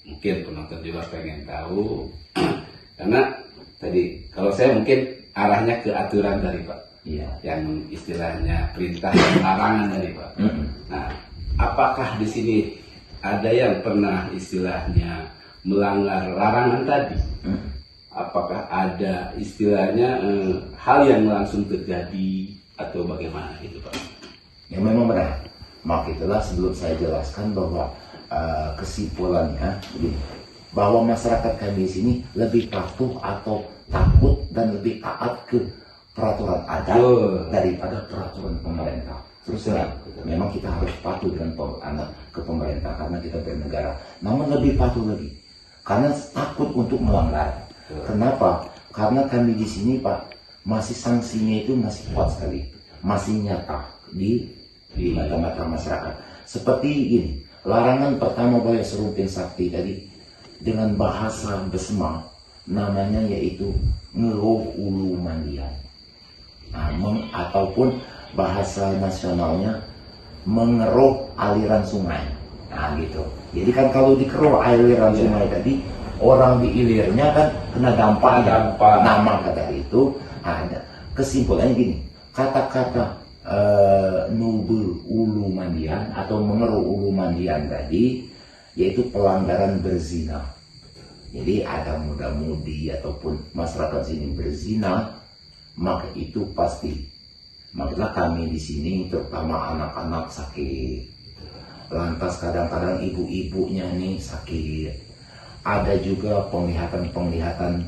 mungkin penonton juga pengen tahu karena tadi kalau saya mungkin arahnya ke aturan dari Pak, yang istilahnya perintah dan larangan dari Pak. Nah, apakah di sini ada yang pernah istilahnya melanggar larangan tadi? Apakah ada istilahnya hal yang langsung terjadi atau bagaimana itu Pak? Ya memang benar. Maka itulah sebelum saya jelaskan bahwa kesimpulannya begini, bahwa masyarakat kami di sini lebih patuh atau takut dan lebih taat ke peraturan adat daripada peraturan pemerintah. Terus terang, memang kita harus patuh dengan ke pemerintah karena kita bernegara. Namun lebih patuh lagi karena takut untuk melanggar. Kenapa? Karena kami di sini Pak, masih sanksinya itu masih kuat sekali, masih nyata di mata-mata masyarakat. Seperti ini, larangan pertama bahwa Serunting Sakti tadi dengan bahasa Besma, namanya yaitu ngeluh ulu mandian, ataupun bahasa nasionalnya mengeruh aliran sungai. Nah gitu. Jadi kan kalau dikeruh aliran sungai tadi, orang di ilirnya kan kena dampak. Nah maka dari itu ada kesimpulannya gini, kata-kata nubul ulu mandian atau mengeruh ulu mandian tadi yaitu pelanggaran berzina. Jadi ada muda-mudi ataupun masyarakat sini berzina, maka itu pasti. Makanya kami di sini terutama anak-anak sakit, lantas kadang-kadang ibu-ibunya nih sakit. Ada juga penglihatan-penglihatan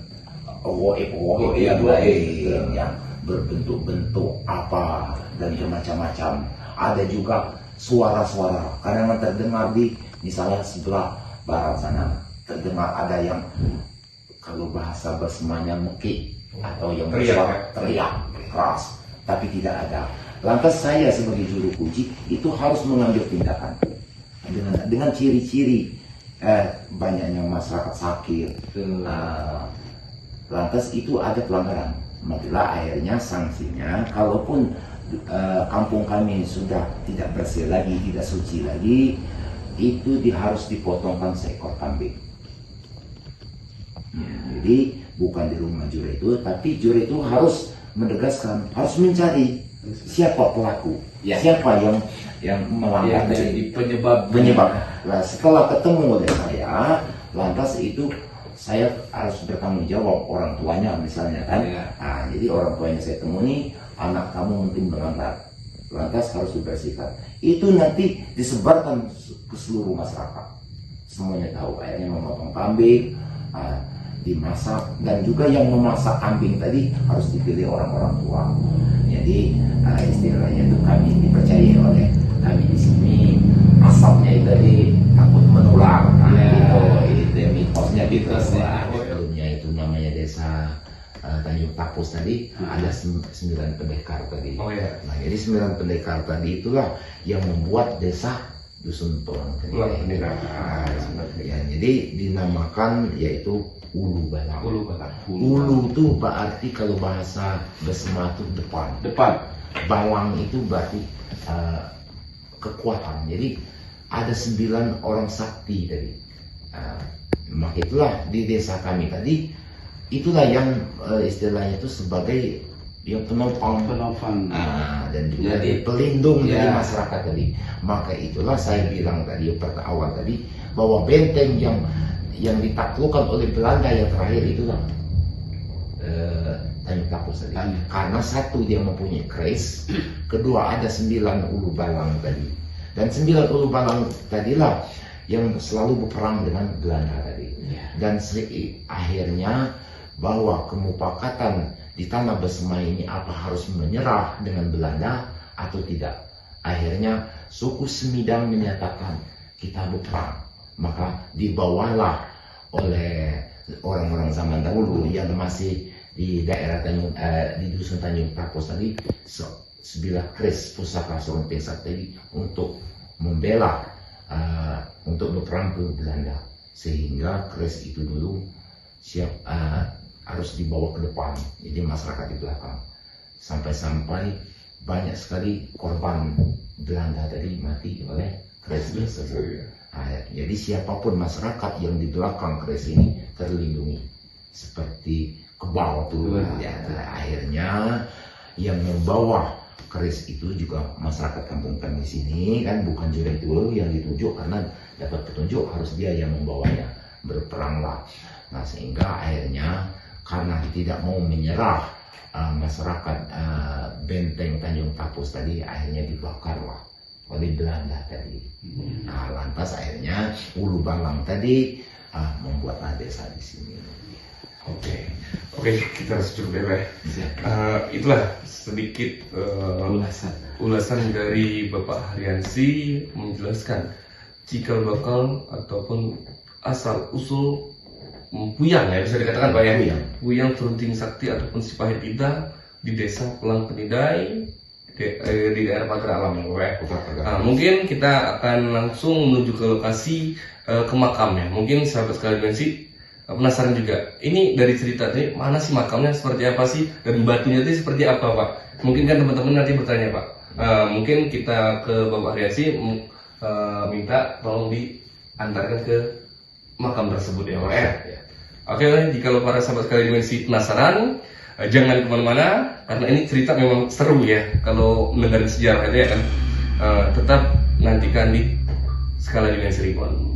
yang berbentuk-bentuk apa dan macam-macam. Ada juga suara-suara kadang terdengar di misalnya sebelah barat sana, terdengar ada yang kalau bahasa Besmanya mekik atau yang teriak keras, tapi tidak ada. Lantas saya sebagai juru kunci itu harus mengambil tindakan dengan ciri-ciri banyaknya masyarakat sakit. Lantas itu ada pelanggaran. Makilah akhirnya sanksinya, kalaupun kampung kami sudah tidak bersih lagi, tidak suci lagi, itu harus dipotongkan seekor kambing. Jadi bukan di rumah jure itu, tapi jure itu harus menegaskan, harus mencari siapa pelaku, siapa yang melanggar dari penyebab. Nah, setelah ketemu oleh saya, lantas itu saya harus bertanggung jawab orang tuanya misalnya kan. Nah, jadi orang tuanya saya temui, anak kamu mungkin melanggar, lantas harus dibersihkan. Itu nanti disebarkan ke seluruh masyarakat, semuanya tahu. Akhirnya memotong kambing, dimasak, dan juga yang memasak kambing tadi harus dipilih orang-orang tua. Jadi istilahnya itu kami dipercayai oleh kami di sini, asapnya itu tadi takut menular. Itu mitosnya gitu. Sebelumnya itu namanya desa Tanjung Tapus tadi ada 9 pendekar tadi. Nah, jadi 9 pendekar tadi itulah yang membuat desa Dusun Tong. Ya, jadi dinamakan yaitu Ulu Balang. Ulu itu berarti kalau bahasa Besma itu depan. Balang itu berarti kekuatan. Jadi ada 9 orang sakti tadi. Maka itulah di desa kami tadi, itulah yang istilahnya itu sebagai yang penopang dan juga pelindung dari masyarakat tadi. Maka itulah saya bilang tadi awal tadi bahwa benteng yang ditaklukkan oleh Belanda yang terakhir itulah Tanjung Tapus tadi. Karena satu dia mempunyai keris, kedua ada 9 ulu balang tadi, dan 9 ulu balang tadilah yang selalu berperang dengan Belanda tadi. Dan akhirnya bahwa kemupakatan di tanah Besma ini apa harus menyerah dengan Belanda atau tidak. Akhirnya suku Semidang menyatakan kita berperang. Maka dibawalah oleh orang-orang zaman dahulu yang masih di daerah di Dusun Tanjung Tapus tadi, sebilah keris pusaka Sorompeng tadi untuk membela untuk berperang ke Belanda, sehingga keris itu dulu siap harus dibawa ke depan, jadi masyarakat di belakang, sampai-sampai banyak sekali korban Belanda tadi mati oleh keris tersebut. Jadi siapapun masyarakat yang di belakang keris ini terlindungi seperti kebal tuh. Akhirnya yang membawa keris itu juga masyarakat kampung kami sini, kan bukan jurek dulu yang ditunjuk, karena dapat petunjuk harus dia yang membawanya, berperanglah. Nah, sehingga akhirnya karena tidak mau menyerah masyarakat benteng Tanjung Tapus tadi, akhirnya dibakarlah oleh Belanda tadi. Nah, lantas akhirnya Ulu Balang tadi membuatlah desa di sini. Oke, kita harus cukup ya. Itulah sedikit ulasan dari Bapak Haryansi menjelaskan cikal bakal ataupun asal usul Puyang, ya bisa dikatakan Pak ya. Puyang Turunting Sakti ataupun Sipahit Ida di desa Pelang Penidai di daerah Pagar Alam ya Pak. Nah, mungkin kita akan langsung menuju ke lokasi ke makamnya. Mungkin sahabat sekalian sih penasaran juga, ini dari cerita tadi mana sih makamnya, seperti apa sih, dan batunya itu seperti apa Pak? Mungkin kan teman-teman nanti bertanya Pak. Mungkin kita ke Bapak Haryansi minta tolong diantarkan ke makam tersebut ya Pak ya. Oke, jika para sahabat sekalian masih penasaran, jangan kemana-mana, karena ini cerita memang seru ya. Kalau mendengar sejarah itu ya kan, tetap nantikan di Skala Dimensi Reborn.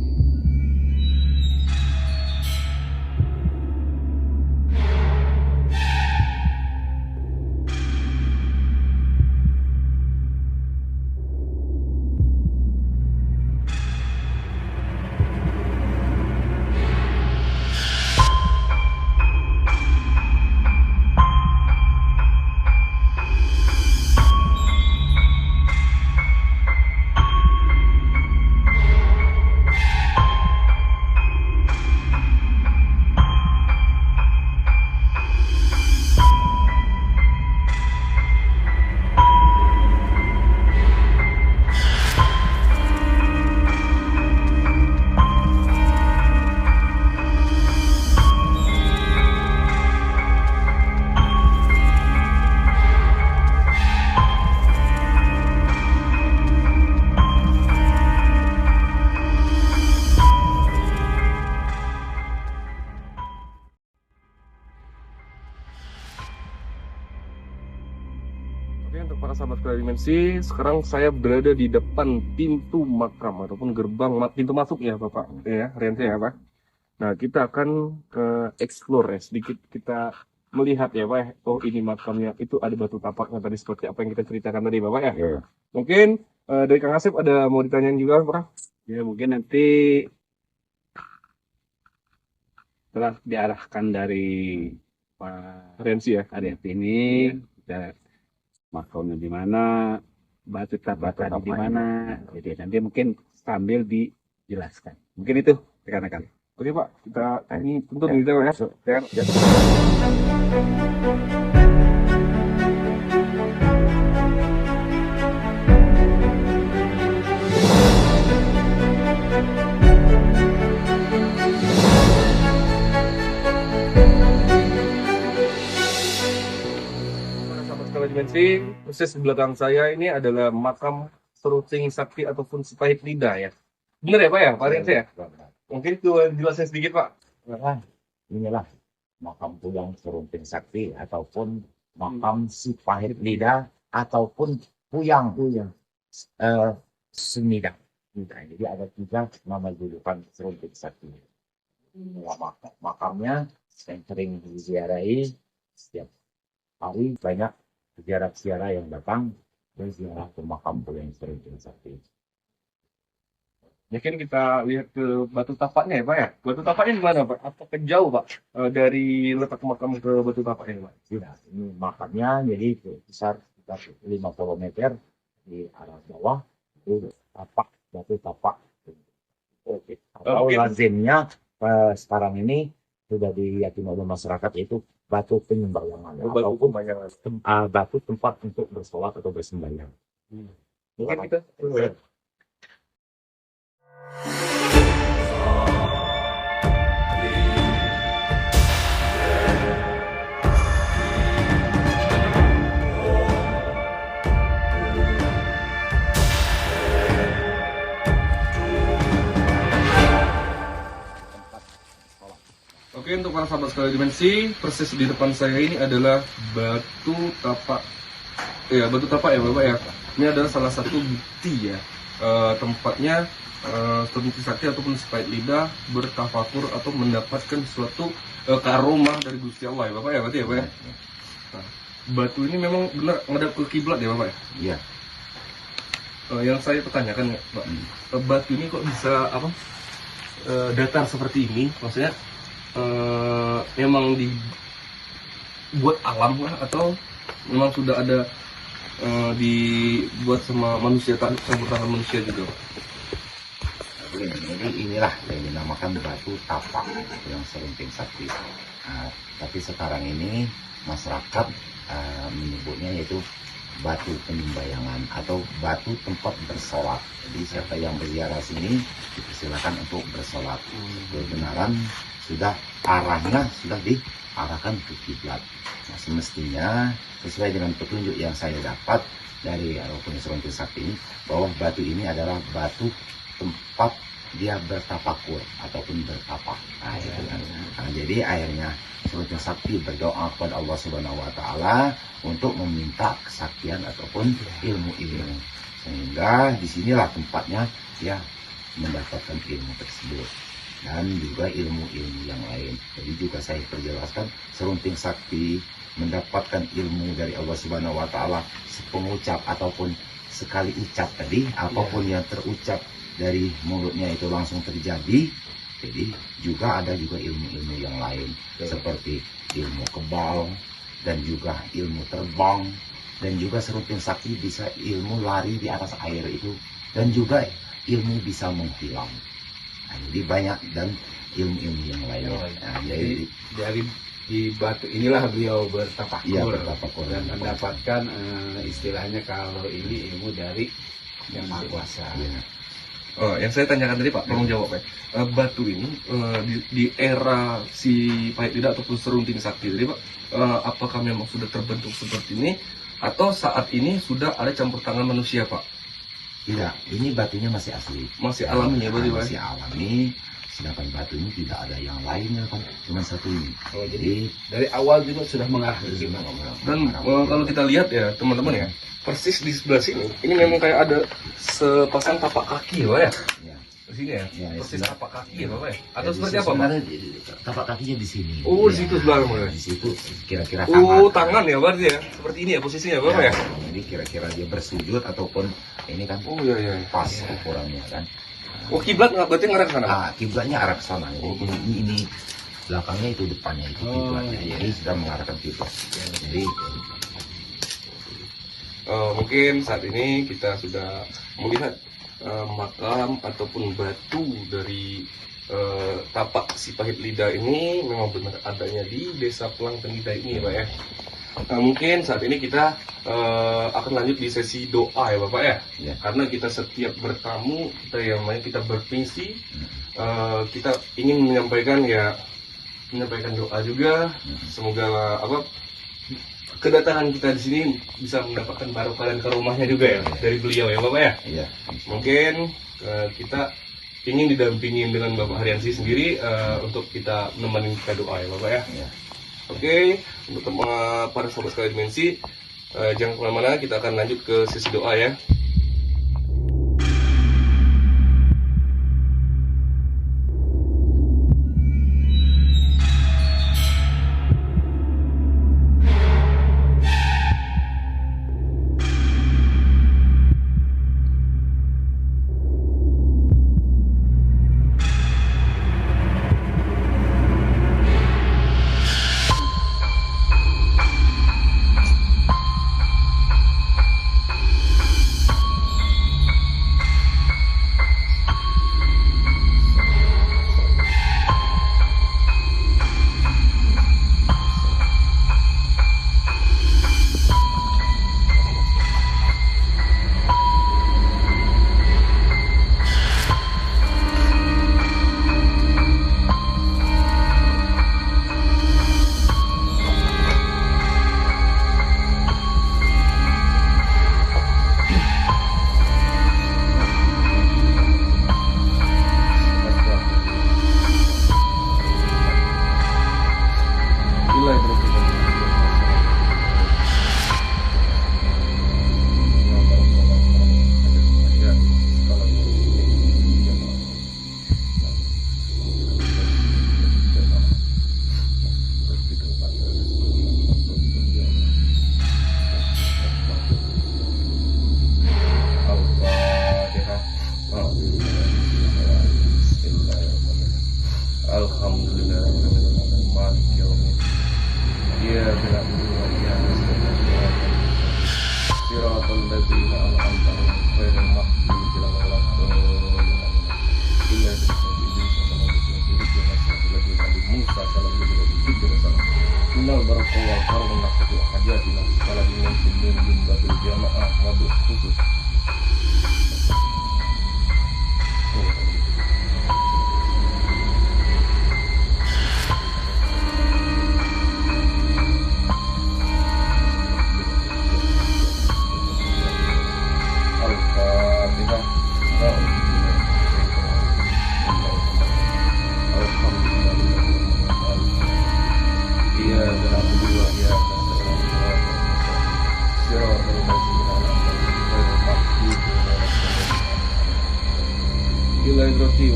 Oke, untuk para sahabat Skala Dimensi, sekarang saya berada di depan pintu makam ataupun gerbang pintu masuk ya Bapak ya, Haryansi ya Pak. Nah, kita akan explore ya, sedikit kita melihat ya Pak ya. Oh, ini makamnya, itu ada batu tapaknya tadi seperti apa yang kita ceritakan tadi Bapak ya. Mungkin dari Kang Asep ada mau ditanyain juga Pak? Ya, mungkin nanti Setelah diarahkan dari Pak Rensi ya. Arief ini, kita makamnya di mana, batu tapak tadi di mana. Jadi nanti mungkin sambil dijelaskan. Mungkin itu rekan-rekan. Oke Pak, kita ini tuntut gitu ya. Ya. Para sahabat skala dimensi, persis di belakang saya ini adalah makam Seruting Sakti ataupun Sepahit Lidah ya. Bener ya Pak ya, Pak Rensi ya? Mungkin itu jelasin sedikit Pak. Inilah makam Puyang Serunting Sakti ataupun makam si Pahit Lidah ataupun Puyang Semidang. Nah, jadi ada 3 nama julukan Serunting Sakti. Makamnya yang sering diziarahi setiap hari, banyak ziarah-ziarah yang datang berziarah ke makam Puyang Serunting Sakti. Mungkin kita lihat ke batu tapaknya ya Pak ya. Batu tapaknya di mana Pak? Apakah jauh Pak dari letak makam ke batu tapaknya Pak? Ya, ini makamnya jadi besar sekitar 50 meter di arah bawah itu batu tapak. Oke. Atau Oke. lazimnya sekarang ini sudah diyakini oleh masyarakat itu batu penyembayangan ataupun batu tempat untuk bersolat atau bersembahyang. Mungkin kita Oke, untuk para sahabat sekali dimensi, persis di depan saya ini adalah batu tapak. Ya, batu tapak ya Bapak ya. Ini adalah salah satu bukti ya. Tempatnya Serunting Sakti ataupun Sepahit Lidah bertafakur atau mendapatkan suatu karomah dari Gusti Allah ya Bapak ya, berarti ya Pak ya. Nah, batu ini memang benar ngadap ke kiblat ya Bapak ya. Iya. Yang saya pertanyakan ya Pak, batu ini kok bisa datar seperti ini? Maksudnya memang dibuat alam kah atau memang sudah ada dibuat sama manusia, campur tangan manusia juga? Jadi inilah yang dinamakan batu tapak yang Serunting Sakti. Tapi sekarang ini masyarakat menyebutnya yaitu batu penyembayangan atau batu tempat bersolat. Jadi siapa yang berziarah sini dipersilakan untuk bersolat. Kebenaran sudah arahnya sudah diarahkan ke kiblat. Nah, semestinya sesuai dengan petunjuk yang saya dapat dari Rukun Serunting Sakti ini, bahwa batu ini adalah batu tempat dia bertapakur ataupun bertapa. Nah, itu kan. Nah, jadi akhirnya Serunting Sakti berdoa kepada Allah Subhanahu wa taala untuk meminta kesaktian ataupun ilmu-ilmu. Sehingga disinilah tempatnya dia mendapatkan ilmu tersebut. Dan juga ilmu-ilmu yang lain. Jadi juga saya perjelaskan, Serunting Sakti mendapatkan ilmu dari Allah Subhanahu wa taala sepengucap ataupun sekali ucap tadi, apapun yang terucap dari mulutnya itu langsung terjadi. Jadi juga ada juga ilmu-ilmu yang lain seperti ilmu kebal dan juga ilmu terbang, dan juga Serunting Sakti bisa ilmu lari di atas air itu, dan juga ilmu bisa menghilang. Nah, jadi banyak dan ilmu-ilmu yang lain. Nah, Jadi dari di batu inilah beliau bertapakur, Iya, bertapakur. dan mendapatkan istilahnya kalau ini ilmu dari yang Maha Kuasa. Iya. Yang saya tanyakan tadi Pak, tolong jawab Pak. Batu ini di era si Pahit Lidah ataupun Serunting Sakti tadi Pak, apakah memang sudah terbentuk seperti ini atau saat ini sudah ada campur tangan manusia Pak? Tidak, ini batunya masih asli. Masih alami ya berarti Pak? Masih alami. Sedangkan batu ini tidak ada yang lainnya kan, cuma satu ini. Oh, jadi dari awal juga sudah mengarah ke sini. Dan kalau kita lihat ya teman-teman ya, persis di sebelah sini, ini memang kayak ada sepasang tapak kaki Pak ya? Ya. Di sini ya? Ya, Persis sebelah. tapak kaki ya Pak ya? Atau Jadi seperti apa Pak? sebenarnya tapak kakinya di sini. Oh, di situ sebelah, Pak. Di situ kira-kira Tangan ya berarti ya? Seperti ini ya posisinya Bapak ya? Jadi kira-kira dia bersujud ataupun ini kan Oh iya iya. pas ukurannya kan. Oh kiblat nggak berarti ngarah ke sana? Kiblatnya arah ke sana. Jadi ini belakangnya itu, depannya itu kiblatnya. Jadi sudah mengarahkan kiblat. Jadi mungkin saat ini kita sudah melihat makam ataupun batu dari tapak si Pahit Lidah ini memang benar adanya di Desa Pelang Tengidai ini, Pak ya. Nah, mungkin saat ini kita akan lanjut di sesi doa ya Bapak ya. Ya. Karena kita setiap bertamu, kita berfungsi, kita ingin menyampaikan doa juga. Semoga kedatangan kita di sini bisa mendapatkan barokah dan karomahnya juga ya dari beliau ya Bapak ya. iya. Mungkin kita ingin didampingin dengan Bapak Haryansi sendiri untuk kita menemani kita doa ya Bapak ya. Iya. Oke, untuk para sahabat sekalian dimensi, jangan kemana-mana, kita akan lanjut ke sesi doa ya.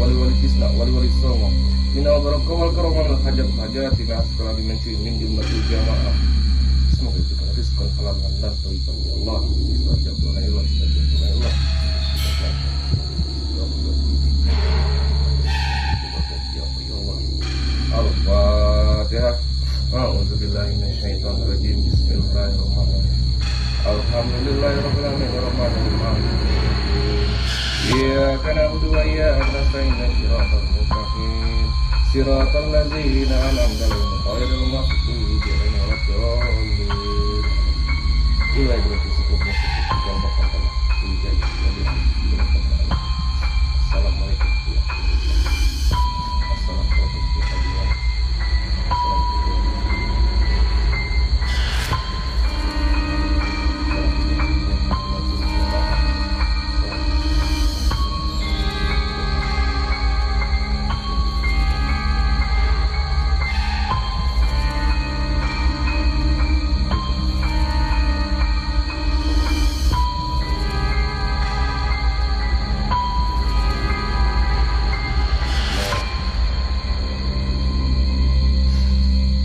wali-wali kisna, wali-wali songo. Minal barakah wal karamah hajat-hajatina segala dimensi min jumlatil jamaah. Semoga itu kan rizqan halalan dan thayyiban ya Allah. Istajab wa la istajab wa la Al-Fatihah. A'udzubillahi minasyaitonir rajim. Bismillahirrahmanirrahim. Alhamdulillahirabbil alamin arrahmanir rahim. Iyyaka na'budu wa iyyaka nasta'in ihdinas mustaqim. Shiratal ladzina an'amta 'alaihim ghairil maghdubi 'alaihim waladdallin. Ila berarti cukup Assalamualaikum.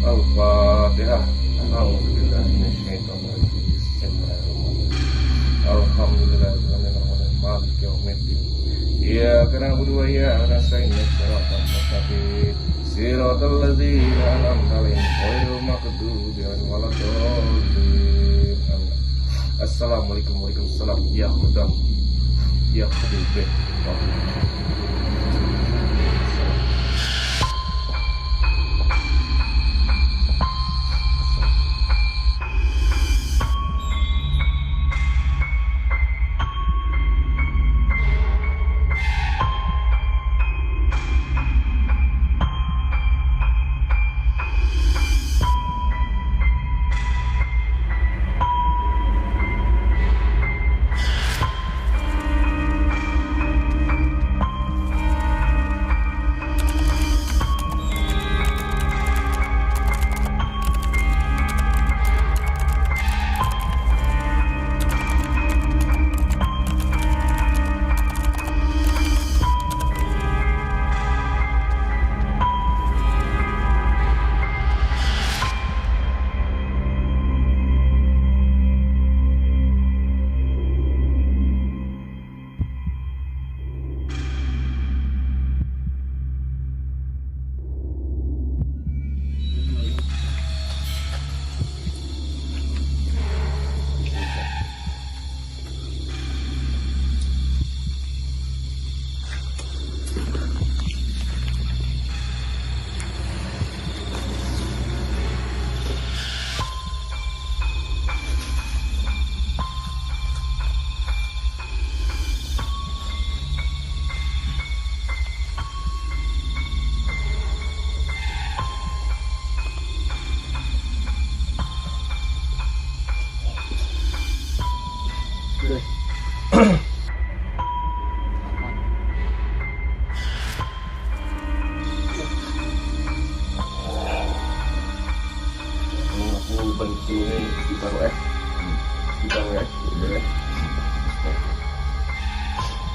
Al-Fatihah. A'udzubillahi minasyaitonir rajim. Bismillahirrahmanirrahim. Alhamdulillahirabbil maliki yaumiddin. Iyyaka na'budu wa iyyaka nasta'in ihdinas siratal mustaqim. Siratal ladzina an'amta 'alaihim ghairil maghdubi 'alaihim waladdallin. Assalamualaikum warahmatullahi wabarakatuh. Ya Khudam, ya Khudam.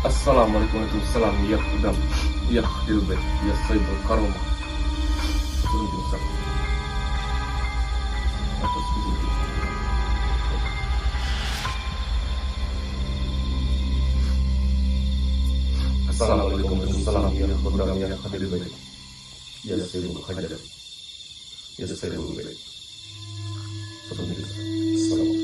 Assalamualaikum warahmatullahi wabarakatuh. Ya Khudam, ya Khairul Bait, ya Sayyidul Karomah. Turun besar. Atas budi. Assalamualaikum warahmatullahi wabarakatuh. Ya Khudam, ya Khairul Bait, ya Sayyidul Hajar, ya Sayyidul Bait. Turun besar. Assalamualaikum.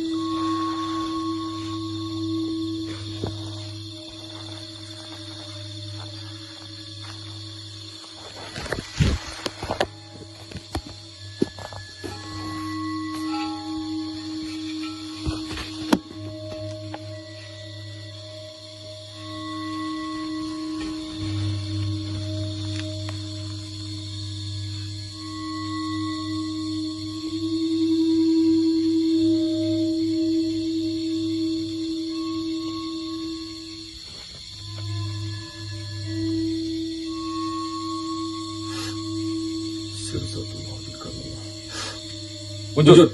Wujud.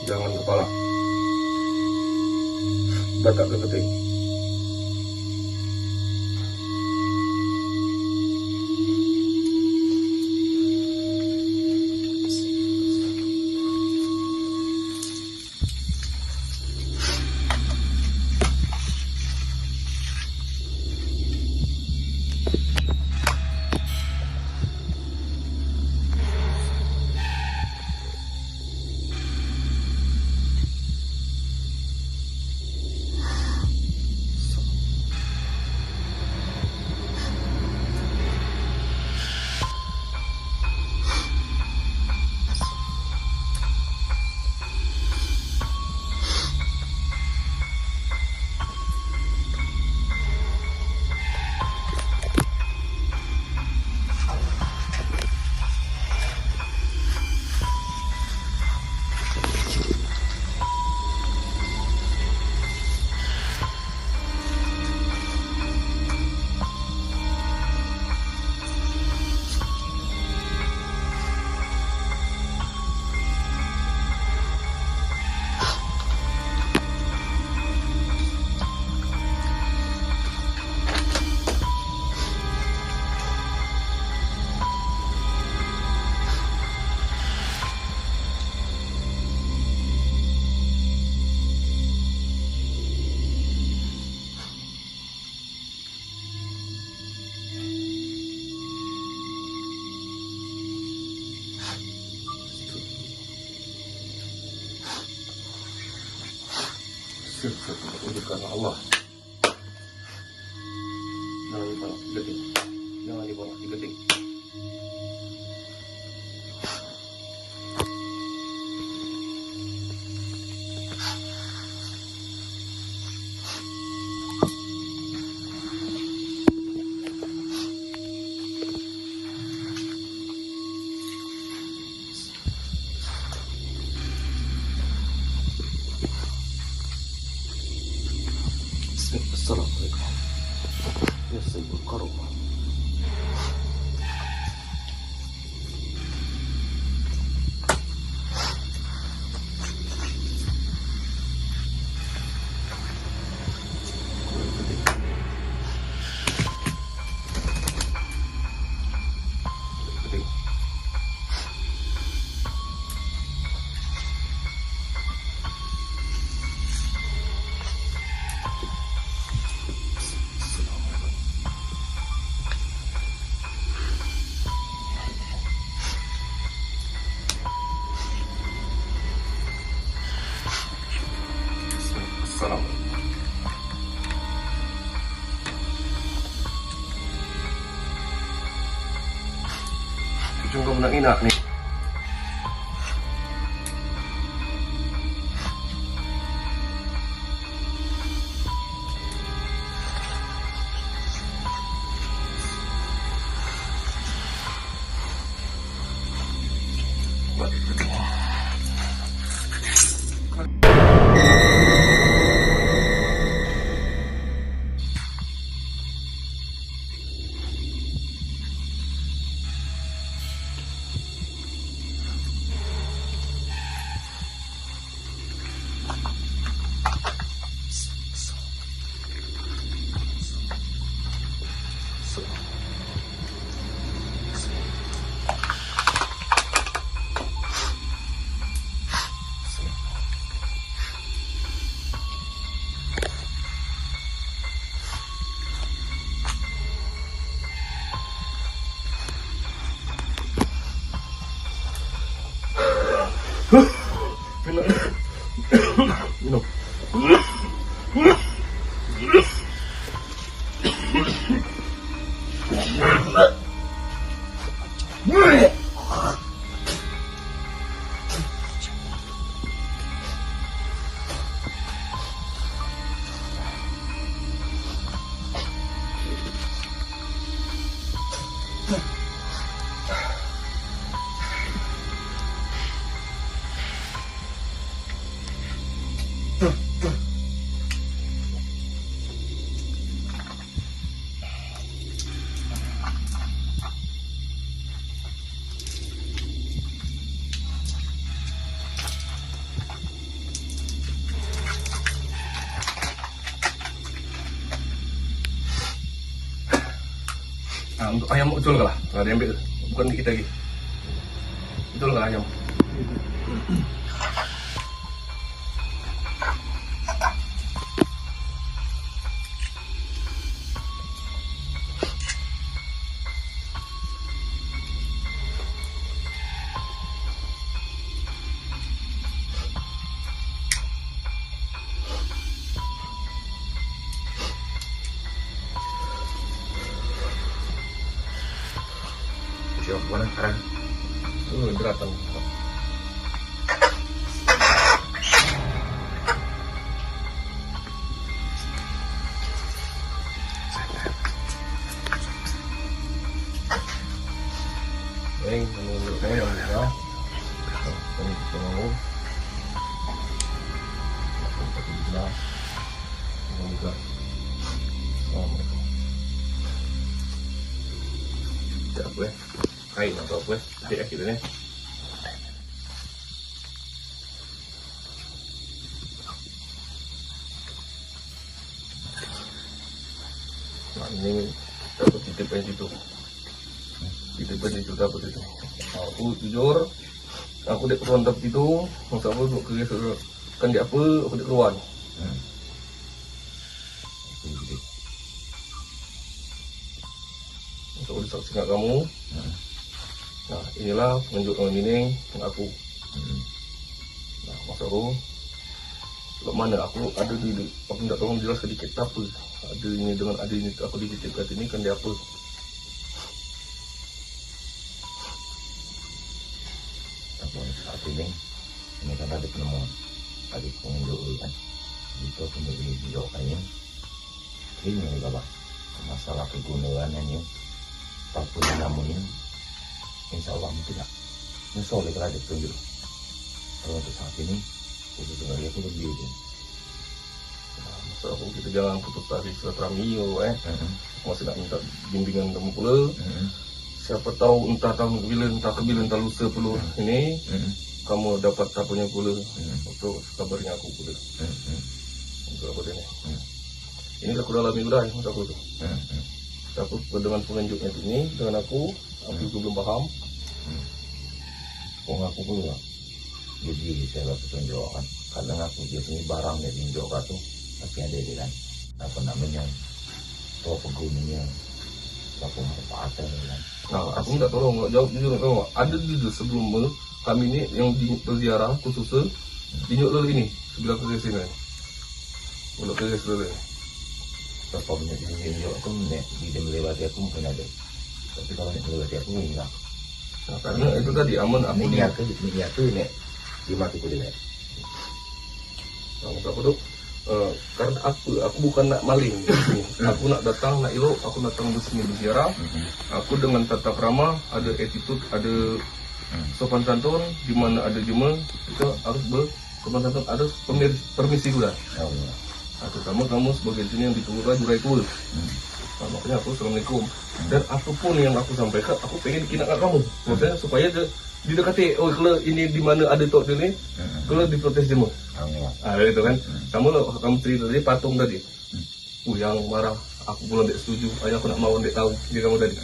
Jangan kepala, batak ke keting. Itu karena Allah. Jangan dibawa digeting. Jangan dibawa digeting. Assalamualaikum. Ya Sayyidul Karimah. Assalamualaikum. Ujung kamu nak inak nih. Minum. Nah, untuk ayam betul nggak lah? Nggak ada yang ambil, bukan di kita lagi. Betul nggak ayam? Siap, mana sekarang? Beratan. Baik, menurut saya yang merah. Kami bisa mau. Assalamualaikum. Tidak apa ya? Kain atau apa? Tidak gitu nih. Nah ini dapat titipan itu. Titipan itu dapat itu. Aku jujur, aku dek keruan dapat itu. Masa aku duduk ke kan di apa? Aku dek keruan. Untuk disaksikan kamu. Nah inilah penunjuk kamu ini aku. Nah Mas Aru Kalau mana aku ada di, aku minta tolong jelas sedikit apa. Ada ini dengan ada ini aku dititipkan ini kan dia apa. Tapi saat ini kan ada penemuan, ada pengunjung kan, itu pengunjung video kayaknya ini nih bapak, masalah kegunaannya nih, apapun namanya, insya Allah tidak nyesol kalau ada petunjuk. Kalau untuk saat ini, khusus dengan dia pun lebih ini. Masa aku kita jangan putus tali silaturahmi masih nak minta bimbingan kamu pula. Siapa tahu entah kebila entah lusa pula ini kamu dapat tapunya pula untuk kabarnya aku pula untuk apa ini. Ini aku dalam minggu dah masa aku tu. Aku dengan penunjuknya ini dengan aku juga belum paham. Aku pula. Jadi saya dapat tunjukkan kadang aku biasanya barang yang tunjukkan tu tapi ada di kan apa namanya tua penghuninya apa manfaatnya kan. Nah, aku minta tolong jawab jujur tolong. Ada juga sebelum kami ini yang berziarah khususnya di Nyok Lele ini sebelah ke sini. Belok ke Lele. Berapa banyak di sini juga tu dia melewati aku mungkin ada. Tapi kalau nak melewati aku enggak. Nah, karena itu tadi aman aku Ini aku ni di mati kulit. Nah, apa tu? Karena aku bukan nak maling di sini. Aku nak datang nak elok, aku datang di sini berziarah. Aku dengan tata krama, ada attitude, ada sopan santun, di mana ada jemaah itu harus bersopan santun, ada permisi juga. Nah, terutama kamu sebagai sini yang ditunggu jurai tua. Nah, makanya aku assalamualaikum. Dan apapun yang aku sampaikan, aku pengen kinakkan kamu. Maksudnya supaya didekati, oh kalau ini di mana ada tok ini, kalau diprotes jemaah. Itu kan. Kamu cerita tadi patung tadi. Yang marah, aku pula tidak setuju. Ayah aku nak mau tidak tahu dia kamu tadi.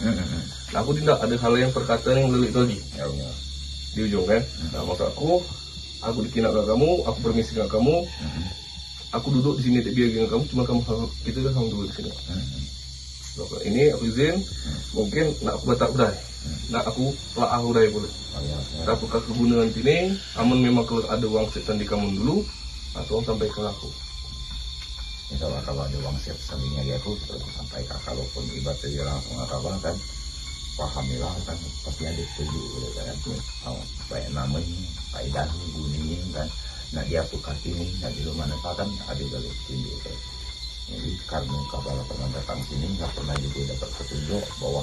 Nah, aku tidak ada hal yang perkataan yang lelik lagi. Di ujung kan. Nah, maka aku dikinak ke kamu, aku permisi ke kamu. Aku duduk di sini tak biar dengan kamu, cuma kamu kita kan sama duduk di sini. Ini aku izin, mungkin nak aku batak udah, nak aku telah udah boleh. Tapi kalau kegunaan sini, aman memang kalau ada uang setan di kamu dulu, atau sampai ke aku. Insya Allah kalau ada uang siap sampingnya dia aku terus sampaikan. Kalaupun ibadah dia langsung ngakaban kan, pahamilah kan pasti ada petunjuk kan. Baik namanya, kaidah bunyi kan. Nah dia tuh kaki ini, nah di mana kan ada jalur petunjuk kan. Jadi karena kabar pernah datang sini nggak pernah juga dapat petunjuk bahwa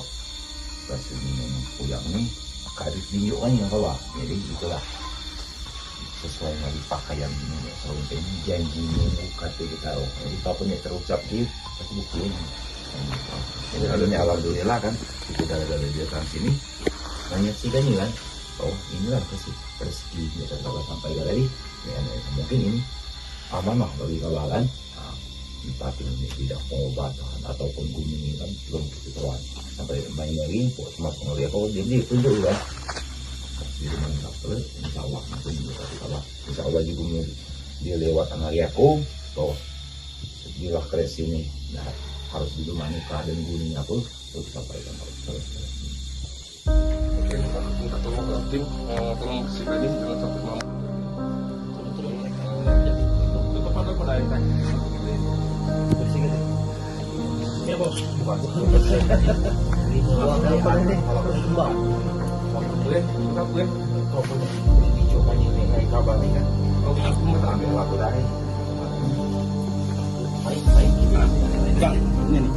rasanya yang ini kadis tunjukkannya bahwa jadi itulah sesuai dengan pakaian ini serunting janjinya kata kita jadi apapun yang terucap di pasti buktiin. Jadi adanya alhamdulillah kan itu dari datang sini banyak sih kan ini kan inilah rezeki biasa kalau sampai dari ya, mungkin ini amanah bagi kawalan. Entah ini tidak pengobatan ataupun gunung kan belum kita tahu sampai main lagi cuma ngelihat dia tunjuk kan di rumah kapal insya Allah nanti insya Allah di bumi dia lewat hari aku bahwa sebilah keres ini nah, harus di rumah nikah dan gunung aku terus sampaikan terus. Oke, aku minta tolong ke tim, tolong bersihkan ini jangan sampai mampu. Tutup pada pada air. Ya bos. Boleh, boleh. Kau punya dicoba ini kabar nih kan? Kau aku minta ambil Aku dari baik. enggak, ini nih.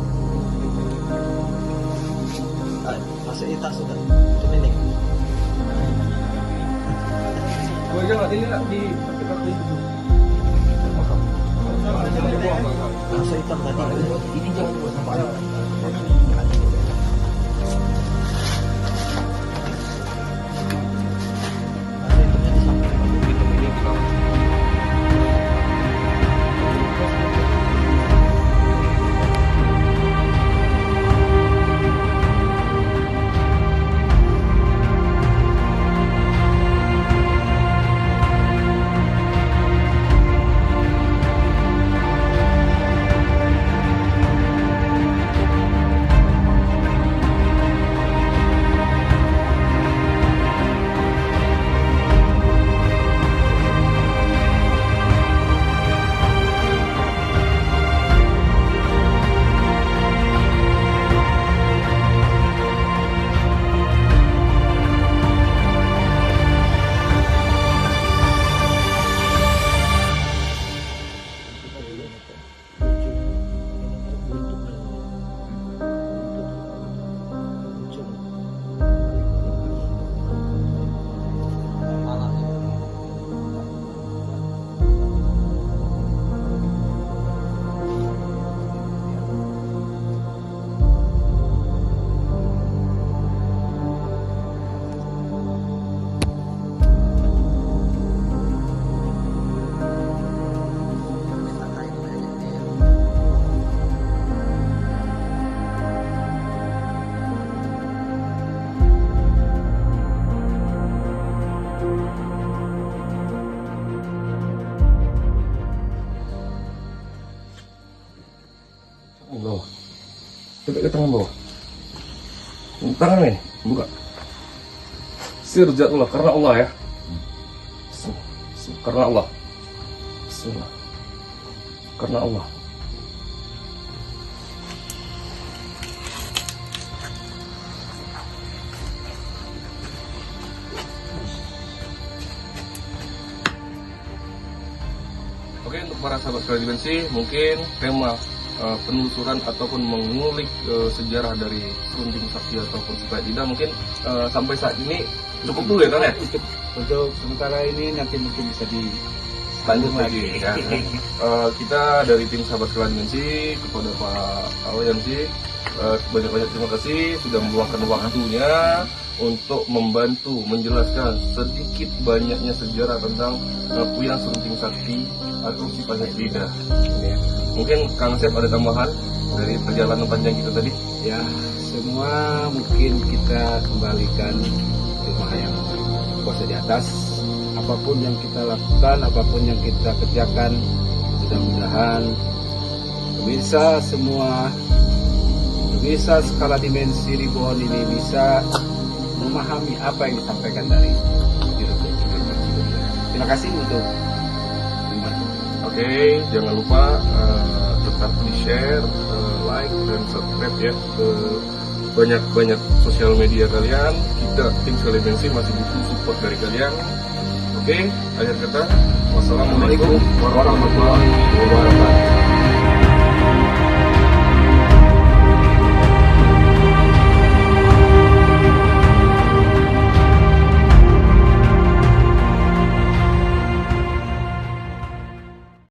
Masuk tas sudah. Cuma ini. Gua jangan ini nak di kaki. Masa hitam tadi. ini jangan buat sampai Coba ke tangan bawah. Tangan ini, buka. Sirjatullah, karena Allah ya. Karena Allah. Bismillah. Karena Allah. Oke, untuk para sahabat sekali dimensi, mungkin tema penelusuran ataupun mengulik sejarah dari Serunding Sakti ataupun supaya tidak mungkin sampai saat ini cukup dulu ya kan ya? Untuk sementara ini nanti mungkin bisa Lanjut lagi ya. Kita dari tim sahabat sekali dimensi kepada Pak Alyansi banyak-banyak terima kasih sudah meluangkan waktunya untuk membantu menjelaskan sedikit banyaknya sejarah tentang Kuyang Serunding Sakti atau si Pancasila. Mungkin Kang Sep ada tambahan dari perjalanan panjang kita tadi? ya, semua mungkin kita kembalikan ke Maha Yang Kuasa di atas. Apapun yang kita lakukan, apapun yang kita kerjakan, mudah-mudahan pemirsa semua, pemirsa skala dimensi ribuan ini bisa memahami apa yang disampaikan dari Direktur Jenderal sebelumnya. Terima kasih untuk membantu. Oke, jangan lupa tetap di-share, like, dan subscribe ya ke banyak-banyak sosial media kalian. Kita tim sekali dimensi masih butuh support dari kalian. Oke, akhir kata, wassalamualaikum warahmatullahi wabarakatuh.